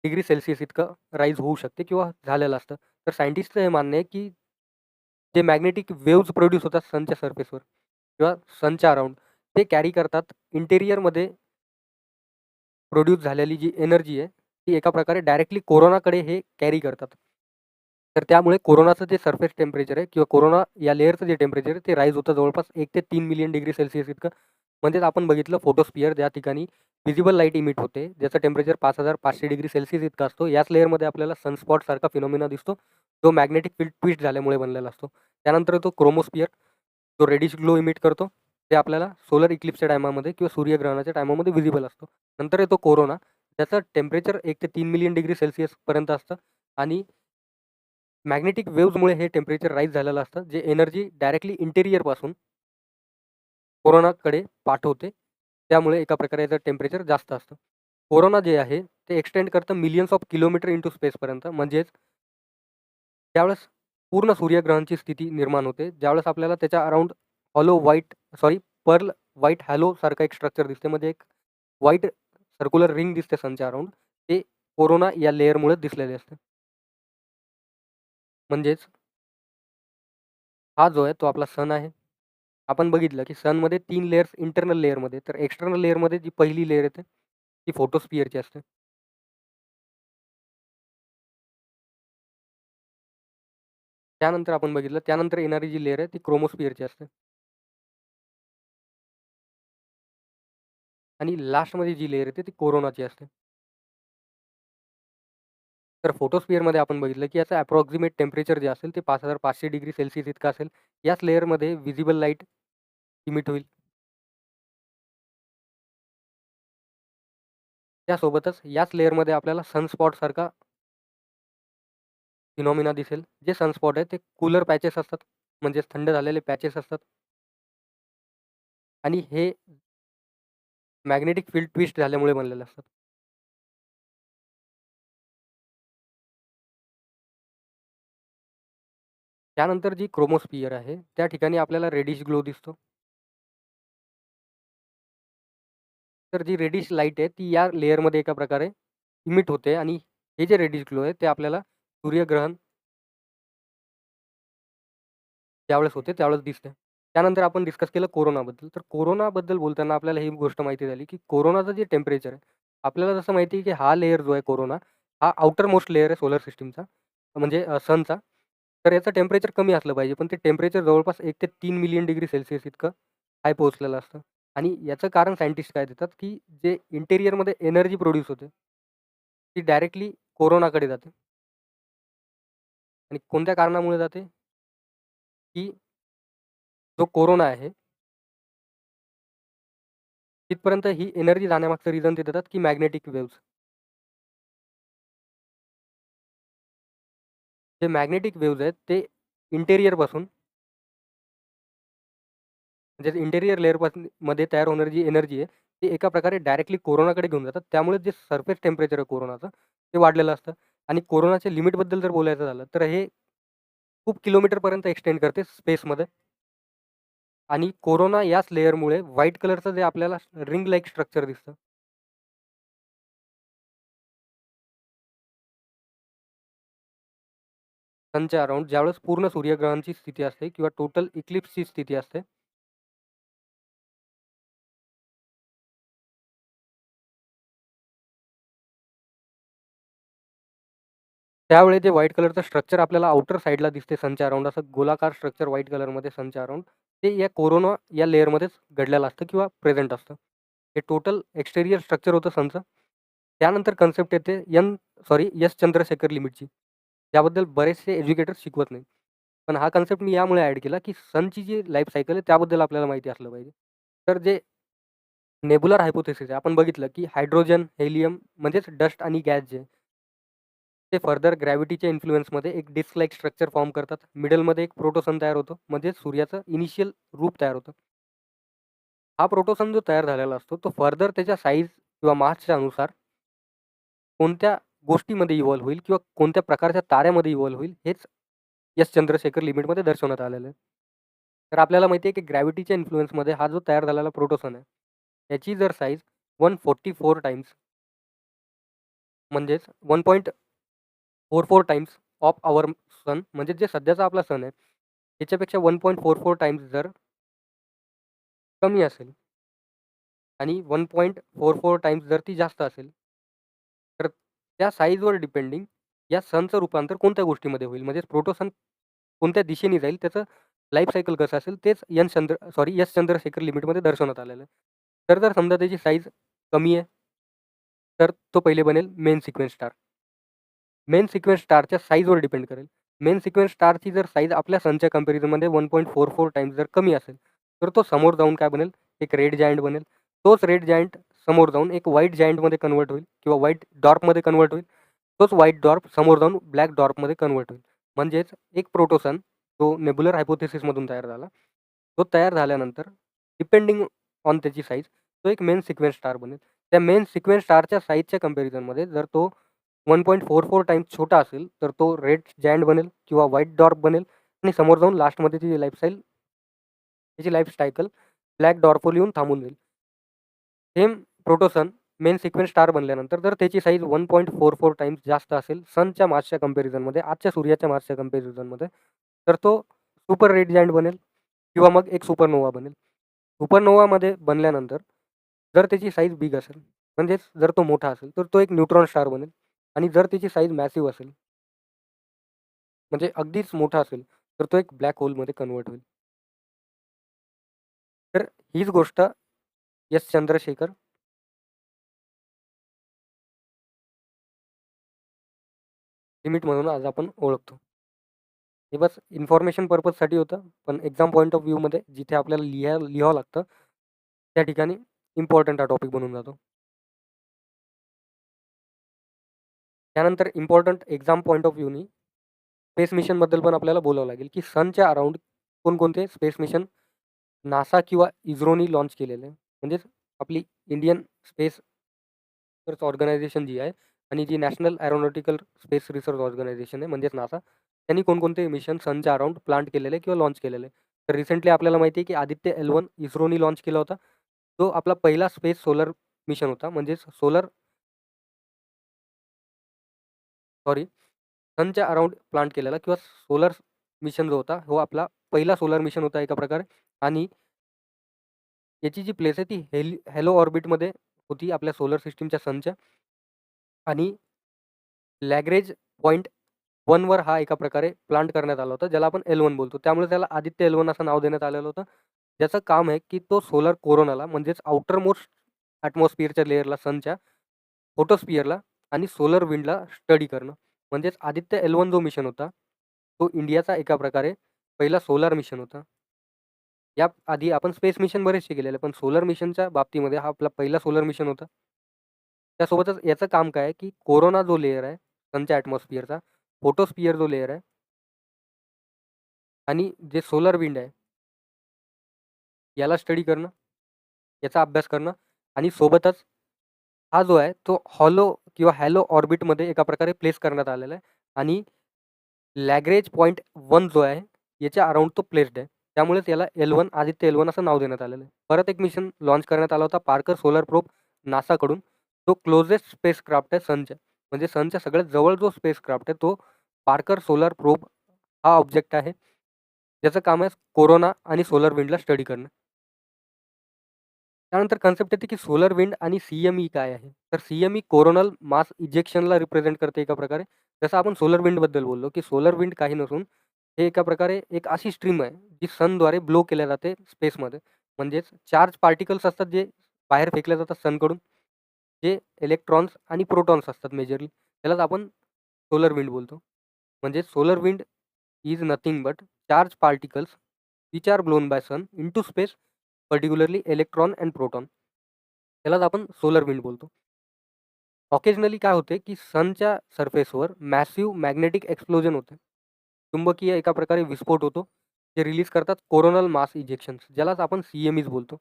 डिग्री सेल्सिअस इतकं राईज होऊ शकते किंवा झालेलं असतं. तर सायंटिस्टचं हे मानणं आहे, की जे मॅग्नेटिक वेव्हज प्रोड्यूस होतात सनच्या सरफेसवर किंवा सनच्या अराउंड, ते कॅरी करतात इंटेरियरमध्ये प्रोड्यूस झालेली जी एनर्जी आहे, ती एका प्रकारे डायरेक्टली कोरोनाकडे हे कॅरी करतात. तर त्यामुळे कोरोनाचं जे सरफेस टेम्परेचर आहे किंवा कोरोना या लेयरचं जे टेम्परेचर आहे, ते राईज होतं जवळपास 1 ते 3 मिलियन डिग्री सेल्सिअस इतकं. म्हणजेच आपण बघितलं फोटोस्फिअर ज्या ठिकाणी व्हिजिबल लाईट इमिट होते, ज्याचं टेम्परेचर 5500 डिग्री सेल्सिअस इतका असतो. याच लेयरमध्ये आपल्याला सनस्पॉटसारखा फिनॉमिना दिसतो, जो मॅग्नेटिक फील्ड ट्विस्ट झाल्यामुळे बनलेला असतो. त्यानंतर तो क्रोमोस्फिअर, जो रेडिश ग्लो इमिट करतो. ते आपल्याला सोलर इक्लिप्सच्या टायमामध्ये किंवा सूर्यग्रहणाच्या टायमामध्ये व्हिजिबल असतो. नंतर येतो कोरोना, त्याचं टेम्परेचर 1 ते 3 मिलियन डिग्री सेल्सिअसपर्यंत असतं आणि मॅग्नेटिक वेव्हजमुळे हे टेम्परेचर राईज झालेलं असतं, जे एनर्जी डायरेक्टली इंटेरियरपासून कोरोनाकडे पाठवते. त्यामुळे एका प्रकारे याचं टेम्परेचर जास्त असतं. कोरोना जे आहे, ते एक्सटेंड करतं मिलियन्स ऑफ किलोमीटर इंटू स्पेसपर्यंत. म्हणजेच त्यावेळेस पूर्ण सूर्यग्रहणाची स्थिती निर्माण होते. ज्यावेळेस आपल्याला त्याच्या around hollow white pearl white हॅलोसारखं एक स्ट्रक्चर दिसते. म्हणजे एक व्हाईट सर्क्युलर रिंग दिसते सनच्या अराउंड. ते कोरोना या लेयरमुळे दिसलेले असते. म्हणजेच हा जो आहे तो आपला सन आहे. आपण बघितलं की सनमध्ये 3 लेयर्स इंटर्नल लेयरमध्ये, तर एक्सटर्नल लेयरमध्ये जी पहिली लेयर येते, ती फोटोस्फिअरची असते. त्यानंतर आपण बघितलं, त्यानंतर येणारी जी लेयर आहे ती क्रोमोस्फिअरची असते. आणि लास्टमध्ये जी लेयर येते ती कोरोनाची असते. तर फोटोस्फिअरमध्ये आपण बघितलं की याचं अप्रॉक्सिमेट टेम्परेचर जे असेल ते 5500 डिग्री सेल्सिअस इतकं असेल. याच लेयरमध्ये व्हिजिबल लाईट इमिट होईल. त्यासोबतच याच लेयरमध्ये आपल्याला सनस्पॉटसारखा फिनॉमिना दिसेल. जे सनस्पॉट आहे ते कूलर पॅचेस असतात. म्हणजेच थंड झालेले पॅचेस असतात. आणि हे मॅग्नेटिक फील्ड ट्विस्ट झाल्यामुळे बनलेले असतात. त्यानंतर जी क्रोमोस्फिअर आहे, त्या ठिकाणी आपल्याला रेडिश ग्लो दिसतो. तर जी रेडिश लाईट आहे, ती या लेयरमध्ये एका प्रकारे इमिट होते आणि हे जे रेडिश ग्लो आहे, ते आपल्याला सूर्यग्रहण ज्यावेळेस होते, त्यावेळेस दिसते. त्यानंतर आपण डिस्कस केलं कोरोनाबद्दल. तर कोरोनाबद्दल बोलताना आपल्याला ही गोष्ट माहिती झाली, की कोरोनाचं जे टेम्परेचर आहे, आपल्याला जसं माहिती आहे, की हा लेयर जो आहे कोरोना, हा आउटर मोस्ट लेयर आहे सोलर सिस्टमचा, म्हणजे सनचा. तर याचं टेम्परेचर कमी असलं पाहिजे, पण ते टेम्परेचर जवळपास 1 ते 3 मिलियन डिग्री सेल्सिअस इतकं हाय पोहोचलेलं असतं. आणि याचं कारण सायंटिस्ट काय देतात, की जे इंटेरियरमध्ये एनर्जी प्रोड्यूस होते, ती डायरेक्टली कोरोनाकडे जाते. आणि कोणत्या कारणामुळे जाते, की जो कोरोना आहे, तिथपर्यंत ही एनर्जी जाण्यामागचं रिझन ते देतात, की मॅग्नेटिक वेव्हज. जे मॅग्नेटिक वेव्हज आहेत, ते इंटेरियरपासून म्हणजे इंटेरियर लेयरपासून मध्ये तयार होणारी जी एनर्जी आहे, ती एका प्रकारे डायरेक्टली कोरोनाकडे घेऊन जातात. त्यामुळे जे सरफेस टेम्परेचर आहे कोरोनाचं, ते वाढलेलं असतं. आणि कोरोनाच्या लिमिटबद्दल जर बोलायचं झालं, तर हे खूप किलोमीटरपर्यंत एक्सटेंड करते स्पेसमध्ये. आणि कोरोना याच लेयरमुळे व्हाईट कलरचं जे आपल्याला रिंग लाइक स्ट्रक्चर दिसतं. सनच्या अराउंड ज्यावेळेस पूर्ण सूर्यग्रहणाची स्थिती असते किंवा टोटल इक्लिप्सची स्थिती असते. त्यावेळी जे व्हाईट कलरचं स्ट्रक्चर आपल्याला आउटर साइडला दिसते सनच्या अराउंड, असं गोलाकार स्ट्रक्चर व्हाईट कलरमध्ये सनच्या अराउंड, ते या कोरोना या लेयरमध्येच घडलेलं असतं किंवा प्रेझेंट असतं. हे टोटल एक्सटेरियर स्ट्रक्चर होतं सनचं. त्यानंतर कन्सेप्ट येते एस चंद्रशेखर लिमिटची. त्याबद्दल बरेचसे एज्युकेटर्स शिकवत नाही. पण हा कन्सेप्ट मी यामुळे ॲड केला, की सनची जी लाईफ सायकल आहे त्याबद्दल आपल्याला माहिती असलं पाहिजे. तर जे नेब्युलर हायपोथेसिस आहे, आपण बघितलं, की हायड्रोजन, हेलियम म्हणजेच डस्ट आणि गॅस जे ते फर्दर ग्रॅव्हिटीच्या इन्फ्लुअन्समध्ये एक डिस्क लाइक स्ट्रक्चर फॉर्म करतात. मिडलमध्ये एक प्रोटोसन तयार होतो, म्हणजे सूर्याचं इनिशियल रूप तयार होतं. हा प्रोटोसन जो तयार झालेला असतो, तो फर्दर त्याच्या साईज किंवा मासच्या अनुसार कोणत्या गोष्टीमध्ये इव्हॉल्व होईल किंवा कोणत्या प्रकारच्या ताऱ्यामध्ये इव्हॉल्व होईल, हेच एस चंद्रशेखर लिमिटमध्ये दर्शवण्यात आलेलं आहे. तर आपल्याला माहिती आहे, की ग्रॅव्हिटीच्या इन्फ्लुअन्समध्ये हा जो तयार झालेला प्रोटोसन आहे, त्याची जर साईज 144 टाइम्स म्हणजेच 1.44 टाइम्स ऑफ आवर सन, म्हणजे जे सध्याचा आपला सन आहे, त्याच्यापेक्षा 1.44 टाइम्स जर कमी असेल आणि 1.44 टाइम्स जर ती जास्त असेल, तर त्या साईजवर डिपेंडिंग या सनचं रूपांतर कोणत्या गोष्टीमध्ये होईल, म्हणजे प्रोटोसन कोणत्या दिशेने जाईल, त्याचं लाईफ सायकल कसं असेल, तेच एस चंद्रशेखर लिमिटमध्ये दर्शवण्यात आलेलं आहे. तर जर समजा त्याची साईज कमी आहे, तर तो पहिले बनेल main sequence star. Main sequence स्टारच्या साईजवर डिपेंड करेल. मेन सिक्वेन्स स्टारची जर साईज आपल्या सनच्या कंपॅरिझनमध्ये 1.44 टाइम्स जर कमी असेल, तर तो समोर जाऊन काय बनेल, एक रेड जायंट बनेल. तोच रेड जायंट समोर जाऊन एक व्हाईट जायंटमध्ये कन्व्हर्ट होईल किंवा व्हाईट डॉर्फमध्ये कन्व्हर्ट होईल. तोच व्हाईट डॉर्फ समोर जाऊन ब्लॅक डॉर्फमध्ये कन्व्हर्ट होईल. म्हणजेच एक प्रोटोसन जो नेब्युलर हायपोथेसिसमधून तयार झाला, तो तयार झाल्यानंतर डिपेंडिंग ऑन त्याची साईज तो एक मेन सिक्वेन्स स्टार बनेल. त्या मेन सिक्वेन्स स्टारच्या साईजच्या कंपॅरिझनमध्ये जर तो 1.44 टाइम्स छोटा असेल, तर तो रेड जायंट बनेल किंवा व्हाईट डॉर्फ बनेल आणि समोर जाऊन लास्टमध्ये त्याची लाईफ सायकल ब्लॅक डॉर्फवर येऊन थांबून जाईल. सेम प्रोटोसन मेन सिक्वेन्स स्टार बनल्यानंतर जर त्याची साईज 1.44 टाइम्स जास्त असेल सनच्या मासच्या कंपॅरिझनमध्ये, आजच्या सूर्याच्या मासच्या कंपॅरिझनमध्ये, तर तो सुपर रेड जायंट बनेल किंवा मग एक सुपरनोव्हा बनेल. सुपरनोव्हामध्ये बनल्यानंतर जर त्याची साईज बिग असेल, म्हणजेच जर तो मोठा असेल, तर तो एक न्यूट्रॉन स्टार बनेल आणि जर त्याची साईज मॅसिव्ह असेल, म्हणजे अगदीच मोठा असेल, तर तो एक ब्लॅक होलमध्ये कन्व्हर्ट होईल. तर हीच गोष्ट एस चंद्रशेखर लिमिट म्हणून आज आपण ओळखतो. हे बस इन्फॉर्मेशन पर्पजसाठी होतं, पण एक्झाम पॉईंट ऑफ व्ह्यूमध्ये जिथे आपल्याला लिहावं लागतं, त्या ठिकाणी इम्पॉर्टंट हा टॉपिक बनून जातो. त्यानंतर इम्पॉर्टंट एक्झाम पॉईंट ऑफ व्ह्यूनी स्पेस मिशनबद्दल पण आपल्याला बोलावं लागेल, की सनच्या अराउंड कोणकोणते स्पेस मिशन नासा किंवा इस्रोनी लॉन्च केलेले आहे. म्हणजेच आपली इंडियन स्पेस रिसर्च ऑर्गनायझेशन जी आहे आणि जी national aeronautical space research organisation आहे म्हणजेच नासा, त्यांनी कोणकोणते मिशन सनच्या अराउंड प्लांट केलेले किंवा लॉन्च केलेले. तर रिसेंटली आपल्याला माहिती आहे, की आदित्य L1 इस्रोनी लॉन्च केला होता. तो आपला पहिला स्पेस सोलर मिशन होता. म्हणजेच सनच्या अराउंड प्लांट केलेला किंवा सोलर मिशन जो होता, हो आपला पहिला सोलर मिशन होता एका प्रकारे. आणि याची जी प्लेस आहे ती हॅलो ऑर्बिटमध्ये होती आपल्या सोलर सिस्टमच्या सनच्या. आणि लॅग्रेज पॉइंट 1वर हा एका प्रकारे प्लांट करण्यात आला होता, ज्याला आपण L1 बोलतो. त्यामुळे त्याला आदित्य L1 असं नाव देण्यात आलेलं होतं. ज्याचं काम आहे, की तो सोलर कोरोनाला म्हणजेच आउटर मोस्ट ॲटमॉस्फिअरच्या लेयरला सनच्या, फोटोस्फिअरला आणि सोलर विंडला स्टडी करणं. म्हणजेच आदित्य L1 जो मिशन होता, तो इंडियाचा एका प्रकारे पहिला सोलार मिशन होता. या आधी आपण स्पेस मिशन बरेचसे केलेले, पण सोलर मिशनच्या बाबतीमध्ये हा आपला पहिला सोलर मिशन होता. त्यासोबतच याचं काम काय आहे, की कोरोना जो लेयर आहे सनच्या ॲटमॉस्फिअरचा, फोटोस्फिअर जो लेयर आहे आणि जे सोलर विंड आहे, याला स्टडी करणं, याचा अभ्यास करणं आणि सोबतच हा जो आहे तो हॉलो किंवा हॅलो ऑर्बिटमध्ये एका प्रकारे प्लेस करण्यात आलेला आहे. आणि लॅग्रेज पॉईंट 1 जो आहे याच्या अराउंड तो प्लेस्ड आहे. त्यामुळेच याला L1 आदित्य L1 असं नाव देण्यात आलेलं आहे. परत एक मिशन लॉन्च करण्यात आला होता पार्कर सोलर प्रोब नासाकडून. तो क्लोजेस्ट स्पेसक्राफ्ट आहे सनच्या. म्हणजे सनच्या सगळ्यात जवळ जो स्पेसक्राफ्ट आहे तो पार्कर सोलर प्रोब हा ऑब्जेक्ट आहे. ज्याचं काम आहे कोरोना आणि सोलर विंडला स्टडी करणं. त्यानंतर कन्सेप्ट येते की सोलर विंड आणि CME काय आहे? तर CME कोरोनल मास इजेक्शनला रिप्रेझेंट करते एका प्रकारे. जसं आपण सोलर विंडबद्दल बोललो, की सोलर विंड काही नसून हे एका प्रकारे एक अशी स्ट्रीम आहे, जी सनद्वारे ब्लो केल्या जाते स्पेसमध्ये. म्हणजेच चार्ज पार्टिकल्स असतात जे बाहेर फेकले जातात सनकडून. जे इलेक्ट्रॉन्स आणि प्रोटॉन्स असतात मेजरली. त्यालाच आपण सोलर विंड बोलतो. म्हणजे solar wind is nothing but charge particles which are blown by sun into space, particularly electron and proton. त्यालाच आपण सोलर विंड बोलतो. ऑकेजनली काय होते की सनच्या सरफेसवर मॅसिव्ह मॅग्नेटिक एक्सप्लोजन होते. चुंबकीय एका प्रकारे विस्फोट होतो, जे रिलीज करतात कोरोनल मास इजेक्शन्स, ज्यालाच आपण CMEज बोलतो.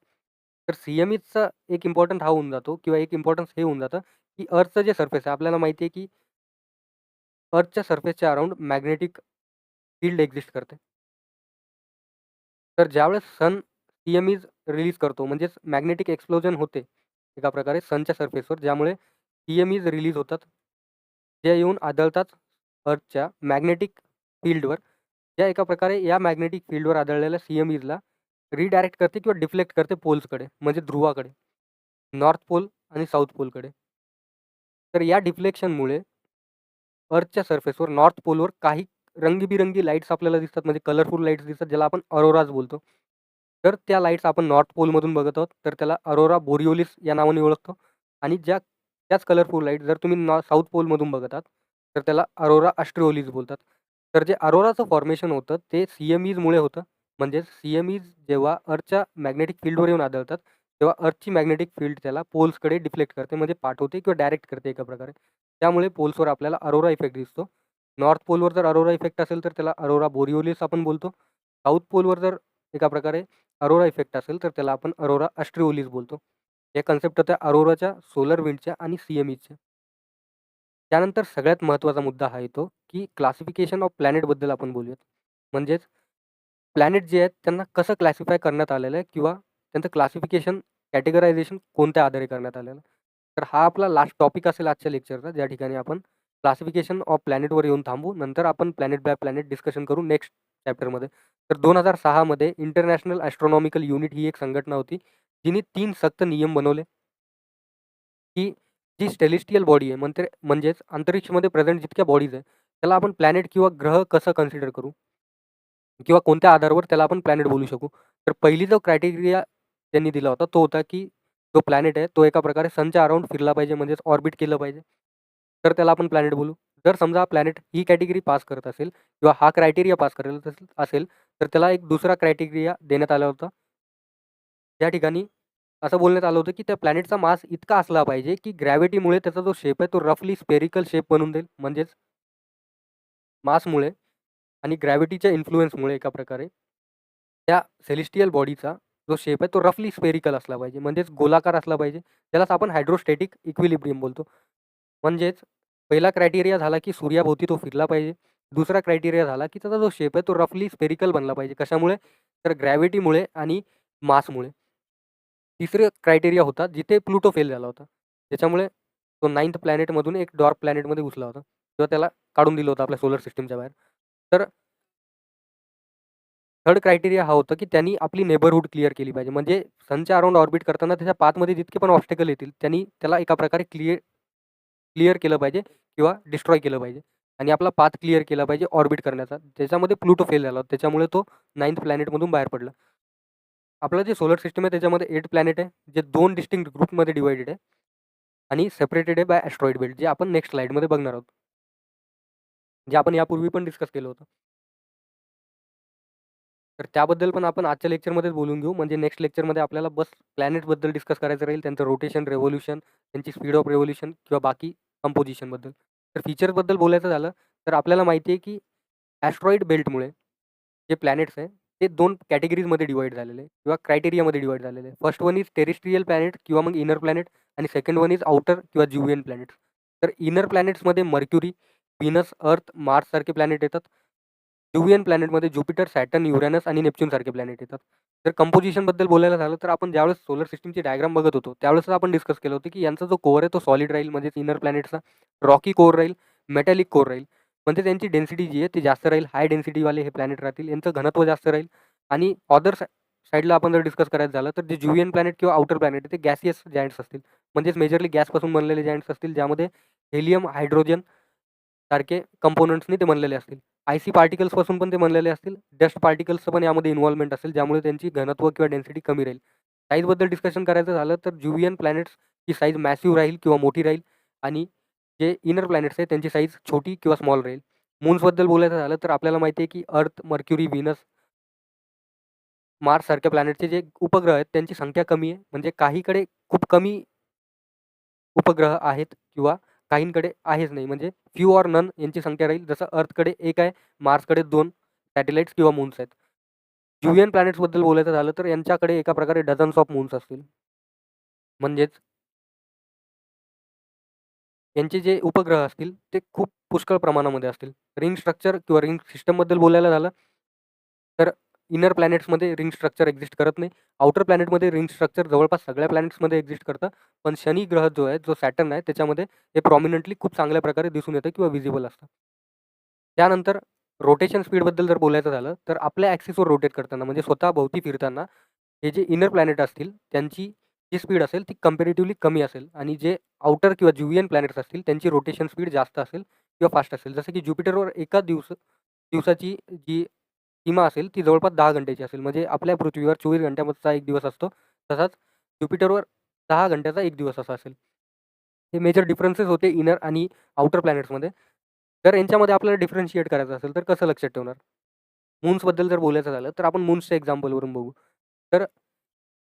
तर CMEचा एक इम्पॉर्टंट हा होऊन जातो किंवा एक इम्पॉर्टन्स हे होऊन जातं की अर्थचं जे सरफेस आहे आपल्याला माहिती आहे की अर्थच्या सरफेसच्या अराउंड मॅग्नेटिक फील्ड एक्झिस्ट करते. तर ज्यावेळेस सन CMEज रिलीज करतो म्हणजेच मॅग्नेटिक एक्सप्लोजन होते एका प्रकारे सनच्या सरफेसवर, ज्यामुळे CMEज रिलीज होतात. जे येऊन आदळतात अर्थच्या मॅग्नेटिक फील्डवर. ज्या एका प्रकारे या मॅग्नेटिक फील्डवर आदळलेल्या CMEजला रिडायरेक्ट करते किंवा डिफ्लेक्ट करते पोल्सकडे, म्हणजे ध्रुवाकडे, नॉर्थ पोल आणि साऊथ पोलकडे. तर या डिफ्लेक्शनमुळे अर्थच्या सरफेसवर नॉर्थ पोलवर काही रंगीबिरंगी लाईट्स आपल्याला दिसतात, म्हणजे कलरफुल लाईट्स दिसतात, ज्याला आपण अरोराज बोलतो. तर त्या लाईट्स आपण नॉर्थ पोलमधून बघत आहोत, तर त्याला अरोरा बोरिओलिस या नावाने ओळखतो. आणि त्याच कलरफुल लाईट जर तुम्ही साऊथ पोलमधून बघत आहात, तर त्याला अरोरा ऑस्ट्रिओलिस बोलतात. तर जे अरोराचं फॉर्मेशन होतं ते CMEजमुळे होतं. म्हणजेच CMEज जेव्हा अर्थच्या मॅग्नेटिक फील्डवर येऊन आदळतात, तेव्हा अर्थची मॅग्नेटिक फील्ड त्याला पोल्सकडे डिफ्लेक्ट करते, म्हणजे पाठवते किंवा डायरेक्ट करते एका प्रकारे. त्यामुळे पोल्सवर आपल्याला अरोरा इफेक्ट दिसतो. नॉर्थ पोलवर जर अरोरा इफेक्ट असेल तर त्याला अरोरा बोरिओलिस आपण बोलतो. साऊथ पोलवर जर एका प्रकारे अरोरा इफेक्ट असेल तर त्याला आपण अरोरा ऑस्ट्रिओलिस बोलतो. हे कन्सेप्ट होत्या अरोराच्या, सोलर विंडच्या आणि CMEच्या. त्यानंतर सगळ्यात महत्त्वाचा मुद्दा हा येतो, की क्लासिफिकेशन ऑफ प्लॅनेटबद्दल आपण बोलूयात. म्हणजेच प्लॅनेट जे आहेत त्यांना कसं क्लासिफाय करण्यात आलेलं आहे किंवा त्यांचं क्लासिफिकेशन, कॅटेगरायझेशन कोणत्या आधारे करण्यात आलेलं आहे. तर हा आपला लास्ट टॉपिक असेल आजच्या लेक्चरचा, ज्या ठिकाणी आपण क्लासिफिकेशन ऑफ प्लॅनेटवर येऊन थांबू. नंतर आपण प्लॅनेट बाय प्लॅनेट डिस्कशन करू नेक्स्ट चॅप्टरमध्ये. तर 2006 मध्ये इंटरनॅशनल ॲस्ट्रॉनॉमिकल युनिट ही एक संघटना होती, जिने 3 सक्त नियम बनवले, की जी सेलेस्टियल बॉडी आहे म्हणजेच अंतरिक्षामध्ये प्रेझेंट जितक्या बॉडीज आहे, त्याला आपण प्लॅनेट किंवा ग्रह कसं कन्सिडर करू किंवा कोणत्या आधारावर त्याला आपण प्लॅनेट बोलू शकू. तर पहिली जो क्रायटेरिया त्यांनी दिला होता तो होता, की जो प्लॅनेट आहे तो एका प्रकारे सनच्या अराउंड फिरला पाहिजे, म्हणजेच ऑर्बिट केलं पाहिजे. तर त्याला आपण प्लॅनेट बोलू. जर समजा प्लॅनेट ही कॅटेगरी पास करत असेल किंवा हा क्रायटेरिया पास करत असेल, तर त्याला एक दुसरा क्रायटेरिया देण्यात आला होता. त्या ठिकाणी असं बोलण्यात आलं होतं, की त्या प्लॅनेटचा मास इतका असला पाहिजे, की ग्रॅव्हिटीमुळे त्याचा जो शेप आहे तो रफली स्फेरिकल शेप बनवून देईल. म्हणजेच मासमुळे आणि ग्रॅव्हिटीच्या इन्फ्लुअन्समुळे एका प्रकारे त्या सेलेस्टियल बॉडीचा जो शेप आहे तो रफली स्फेरिकल असला पाहिजे, म्हणजेच गोलाकार असला पाहिजे. त्यालाच आपण हायड्रोस्टॅटिक इक्विलिब्रियम बोलतो. म्हणजेच पहिला क्रायटेरिया झाला, की सूर्याभोवती तो फिरला पाहिजे. दुसरा क्रायटेरिया झाला, की त्याचा जो शेप आहे तो रफली स्फेरिकल बनला पाहिजे. कशामुळे? तर ग्रॅव्हिटीमुळे आणि मासमुळे. तिसरं क्रायटेरिया होता जिथे प्लुटो फेल झाला होता. त्याच्यामुळे तो 9th प्लॅनेटमधून एक डॉर्क प्लॅनेटमध्ये घुसला होता किंवा त्याला काढून दिलं होतं आपल्या सोलर सिस्टमच्या बाहेर. तर थर्ड क्रायटेरिया हा होता, की त्यांनी आपली नेबरहूड क्लिअर केली पाहिजे. म्हणजे सनच्या अराउंड ऑर्बिट करताना त्याच्या पाथमध्ये जितके पण ऑब्स्टॅकल येतील त्यांनी त्याला एका प्रकारे क्लिअर केलं पाहिजे किंवा डिस्ट्रॉय केलं पाहिजे आणि आपला पाथ क्लिअर केला पाहिजे ऑर्बिट करण्याचा. त्याच्यामध्ये प्लुटो फेल झाला होता. त्याच्यामुळे तो 9th प्लॅनेटमधून बाहेर पडला. आपलं जे सोलर सिस्टम आहे त्याच्यामध्ये 8 प्लॅनेट आहे, जे 2 डिस्टिंक्ट ग्रुपमध्ये डिवाइडेड आहे आणि सेपरेटेड आहे बाय ॲस्ट्रॉइड बेल्ट, जे आपण नेक्स्ट स्लाइडमध्ये बघणार आहोत. जे आपण यापूर्वी पण डिस्कस केलं होतं. तर त्याबद्दल पण आपण आजच्या लेक्चरमध्येच बोलून घेऊ. म्हणजे नेक्स्ट लेक्चरमध्ये आपल्याला बस प्लॅनेटबद्दल डिस्कस करायचं राहील. त्यांचं रोटेशन, रेव्होल्यूशन, त्यांची स्पीड ऑफ रेव्होल्यूशन किंवा बाकी कंपोझिशनबद्दल. तर फीचर्सबद्दल बोलायचं झालं तर आपल्याला माहिती आहे, की ॲस्ट्रॉइड बेल्टमुळे जे प्लॅनेट्स आहे ते 2 कॅटेगरीजमध्ये डिवाइड झालेले आहे किंवा क्रायटेरियामध्ये डिवाइड झालेले आहे. First one is terrestrial planet किंवा मग इनर प्लॅनेट आणि सेकंड वन इज आउटर किंवा ज्युवियन प्लॅनेट्स. तर इनर प्लॅनेट्समध्ये मर्क्युरी, व्हीनस, अर्थ, मार्ससारखे प्लॅनेट येतात ज्युवियन प्लॅनेटमध्ये ज्युपिटर, सॅटर्न, युरेनस आणि नेपच्यूनसारखे प्लॅनेट येतात. जर कंपोजिशनबद्दल बोलायला झालं तर आपण ज्यावेळेस सोलर सिस्टमची डायग्राम बघत होतो, त्यावेळेसच आपण डिस्कस केलं होतं, की यांचा जो कोअर आहे तो सॉलिड राहील, म्हणजे इनर प्लॅनेटचा रॉकी कोअर राहील, मेटॅलिक कोअर राहील. म्हणजे त्यांची डेन्सिटी जी आहे ती जास्त राहील. हाय डेन्सिटीवाले हे प्लॅनेट राहतील. यांचं घनत्व जास्त राहील. आणि अदर साईडला आपण जर डिस्कस करायचं झालं तर जे ज्युवियन प्लॅनेट किंवा आउटर प्लॅनेट ते गॅसियस जायंट्स असतील. म्हणजेच मेजरली गॅसपासून बनलेले जायंट्स असतील, ज्यामध्ये हेलियम, हायड्रोजन सारखे कंपोनंट्सनी ते बनलेले असतील. आयसी पार्टिकल्सपासून पण ते बनलेले असतील. डस्ट पार्टिकल्सचं पण यामध्ये इन्व्हॉल्वमेंट असेल, ज्यामुळे त्यांची घनत्व किंवा डेन्सिटी कमी राहील. साईजबद्दल डिस्कशन करायचं झालं तर ज्युवियन प्लॅनेट्सची साईज मॅसिव्ह राहील किंवा मोठी राहील आणि जे इनर प्लॅनेट्स आहेत त्यांची साईज छोटी किंवा स्मॉल राहील. मून्सबद्दल बोलायचं झालं तर आपल्याला माहिती आहे की अर्थ, मर्क्युरी, व्हीनस, मार्ससारख्या प्लॅनेटचे जे उपग्रह आहेत त्यांची संख्या कमी आहे. म्हणजे काहीकडे खूप कमी उपग्रह आहेत किंवा काहींकडे आहेच नाही. म्हणजे फ्यू ऑर नन यांची संख्या राहील. जसं अर्थकडे 1 आहे, मार्सकडे 2 सॅटेलाइट्स किंवा मून्स आहेत. ज्युवियन प्लॅनेट्सबद्दल बोलायचं झालं तर यांच्याकडे एका प्रकारे डझन्स ऑफ मून्स असतील. म्हणजेच यांचे जे उपग्रह असतील ते खूप पुष्कळ प्रमाणामध्ये असतील. रिंग स्ट्रक्चर किंवा रिंग सिस्टमबद्दल बोलायला झालं तर इनर प्लॅनेट्समध्ये रिंग स्ट्रक्चर एक्झिस्ट करत नाही. आउटर प्लॅनेटमध्ये रिंग स्ट्रक्चर जवळपास सगळ्या प्लॅनेट्समध्ये एक्झिस्ट करतं. पण शनी ग्रह जो आहे, जो सॅटर्न आहे, त्याच्यामध्ये हे प्रॉमिनंटली खूप चांगल्या प्रकारे दिसून येतं किंवा व्हिजिबल असतं. त्यानंतर रोटेशन स्पीडबद्दल जर बोलायचं झालं तर आपल्या ॲक्सिसवर रोटेट करताना म्हणजे स्वतःभोवती फिरताना हे जे इनर प्लॅनेट असतील त्यांची जी स्पीड असेल ती कंपॅरेटिव्हली कमी असेल आणि जे आउटर किंवा ज्युवियन प्लॅनेट्स असतील त्यांची रोटेशन स्पीड जास्त असेल किंवा फास्ट असेल. जसं की ज्युपिटरवर एका दिवसाची जी सीमा असेल ती जवळपास 10 घंट्याची असेल. म्हणजे आपल्या पृथ्वीवर 24 घंट्याचा 1 दिवस असतो. तसाच ज्युपिटरवर 10 घंट्याचा 1 दिवस असा असेल. हे मेजर डिफरन्सेस होते इनर आणि आउटर प्लॅनेट्समध्ये. जर यांच्यामध्ये आपल्याला डिफरन्शिएट करायचं असेल तर कसं लक्षात ठेवणार? मून्सबद्दल जर बोलायचं झालं तर आपण मून्सच्या एक्झाम्पलवरून बघू. तर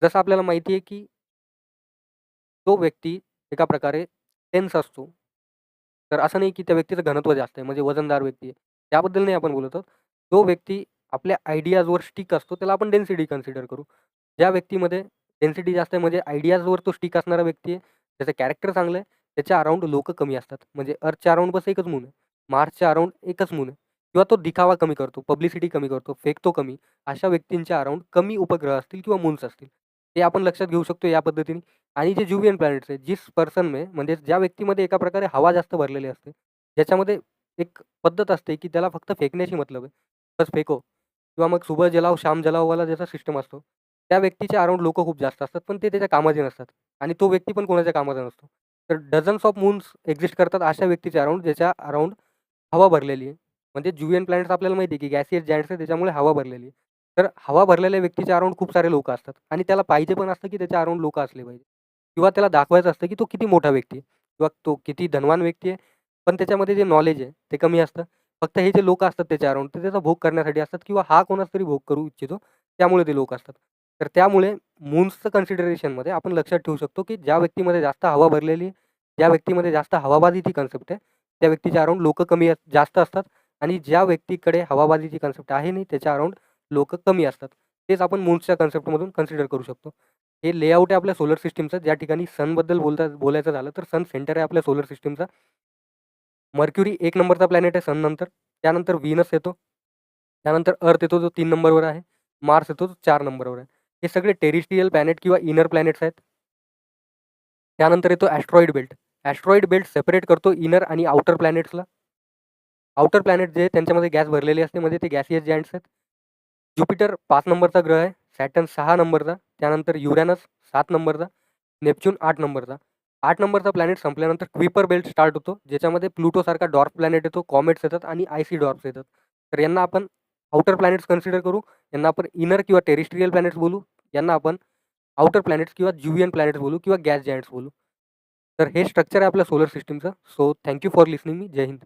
जसं आपल्याला माहिती आहे की तो व्यक्ती एका प्रकारे टेन्स असतो. तर असं नाही की त्या व्यक्तीचं घनत्व जास्त आहे, म्हणजे वजनदार व्यक्ती आहे. त्याबद्दल नाही आपण बोलत आहोत. जो व्यक्ती आपल्या आयडियाजवर स्टिक असतो त्याला आपण डेन्सिटी कन्सिडर करू. ज्या व्यक्तीमध्ये डेन्सिटी जास्त आहे म्हणजे आयडियाजवर तो स्टिक असणारा व्यक्ती आहे, त्याचं कॅरेक्टर चांगलं आहे, त्याच्या अराउंड लोकं कमी असतात. म्हणजे अर्थच्या अराउंड बस एकच मून आहे. मार्सच्या अराउंड एकच मून आहे. किंवा तो दिखावा कमी करतो, पब्लिसिटी कमी करतो, फेकतो कमी. अशा व्यक्तींच्या अराउंड कमी उपग्रह असतील किंवा मून्स असतील. ते आपण लक्षात घेऊ शकतो या पद्धतीने. आणि जे ज्युवियन प्लॅनेट्स आहेत, जिस पर्सन में म्हणजे ज्या व्यक्तीमध्ये एका प्रकारे हवा जास्त भरलेली असते, ज्याच्यामध्ये एक पद्धत असते, की त्याला फक्त फेकण्याशी मतलब आहे. बस फेको किंवा मग सुबह जलाओ, शाम जलाओवाला ज्याचा सिस्टम असतो. त्या व्यक्तीच्या अराउंड लोकं खूप जास्त असतात, पण ते त्याच्या कामाचे नसतात आणि तो व्यक्ती पण कोणाच्या कामाचा नसतो. तर डझन्स ऑफ मून्स एक्झिस्ट करतात अशा व्यक्तीच्या अराउंड, ज्याच्या अराउंड हवा भरलेली आहे. म्हणजे ज्युवियन प्लॅनेट्स आपल्याला माहिती आहे, की गॅसियस जायंट्स आहे, त्याच्यामुळे हवा भरलेली आहे. तर हवा भरलेल्या व्यक्तीच्या अराउंड खूप सारे लोकं असतात आणि त्याला पाहिजे पण असतं, की त्याच्या अराउंड लोकं असले पाहिजे किंवा त्याला दाखवायचं असतं, की तो किती मोठा व्यक्ती आहे किंवा तो किती धनवान व्यक्ती आहे. पण त्याच्यामध्ये जे नॉलेज आहे ते कमी असतं. फक्त हे जे लोकं असतात त्याच्या अराउंड ते त्याचा भोग करण्यासाठी असतात किंवा हा कोणाचा तरी भोग करू इच्छितो, त्यामुळे ते लोक असतात. तर त्यामुळे मून्सचं कन्सिडरेशनमध्ये आपण लक्षात ठेवू शकतो, की ज्या व्यक्तीमध्ये जास्त हवा भरलेली आहे, ज्या व्यक्तीमध्ये जास्त हवाबाजीची कन्सेप्ट आहे, त्या व्यक्तीच्या अराउंड लोकं जास्त असतात आणि ज्या व्यक्तीकडे हवाबाजीची कन्सेप्ट आहे नाही, त्याच्या अराउंड लोकं कमी असतात. तेच आपण मून्सच्या कन्सेप्टमधून कन्सिडर करू शकतो. हे लेआउट आहे आपल्या सोलर सिस्टमचं. ज्या ठिकाणी सनबद्दल बोलायचं झालं तर सन सेंटर आहे आपल्या सोलर सिस्टमचा. मर्क्युरी 1 नंबरचा प्लॅनेट आहे सननंतर. त्यानंतर व्हीनस येतो. त्यानंतर अर्थ येतो जो 3 नंबरवर आहे. मार्स येतो जो 4 नंबरवर आहे. हे सगळे टेरेस्ट्रियल प्लॅनेट किंवा इनर प्लॅनेट्स आहेत. त्यानंतर येतो ॲस्ट्रॉइड बेल्ट. ॲस्ट्रॉइड बेल्ट सेपरेट करतो इनर आणि आउटर प्लॅनेट्सला. आउटर प्लॅनेट जे त्यांच्यामध्ये गॅस भरलेली असते म्हणजे ते गॅसियस जायंट्स आहेत. ज्युपिटर 5 नंबरचा ग्रह आहे. सॅटर्न 6 नंबरचा. त्यानंतर युरेनस 7 नंबरचा. नेपच्यून 8 नंबरचा. 8 नंबरचा प्लॅनेट संपल्यानंतर क्विपर बेल्ट स्टार्ट होतो, ज्याच्यामध्ये प्लुटोसारखा डॉर्फ प्लॅनेट येतो, कॉमेट्स येतात आणि आयसी डॉर्फ्स येतात. तर यांना आपण आउटर प्लॅनेट्स कन्सिडर करू. यांना आपण इनर किंवा टेरेस्ट्रियल प्लॅनेट्स बोलू. यांना आपण आउटर प्लॅनेट्स किंवा ज्युवियन प्लॅनेट्स बोलू किंवा गॅस जायंट्स बोलू. तर हे स्ट्रक्चर आहे आपल्या सोलर सिस्टमचं. So thank you for listening मी. जय हिंद.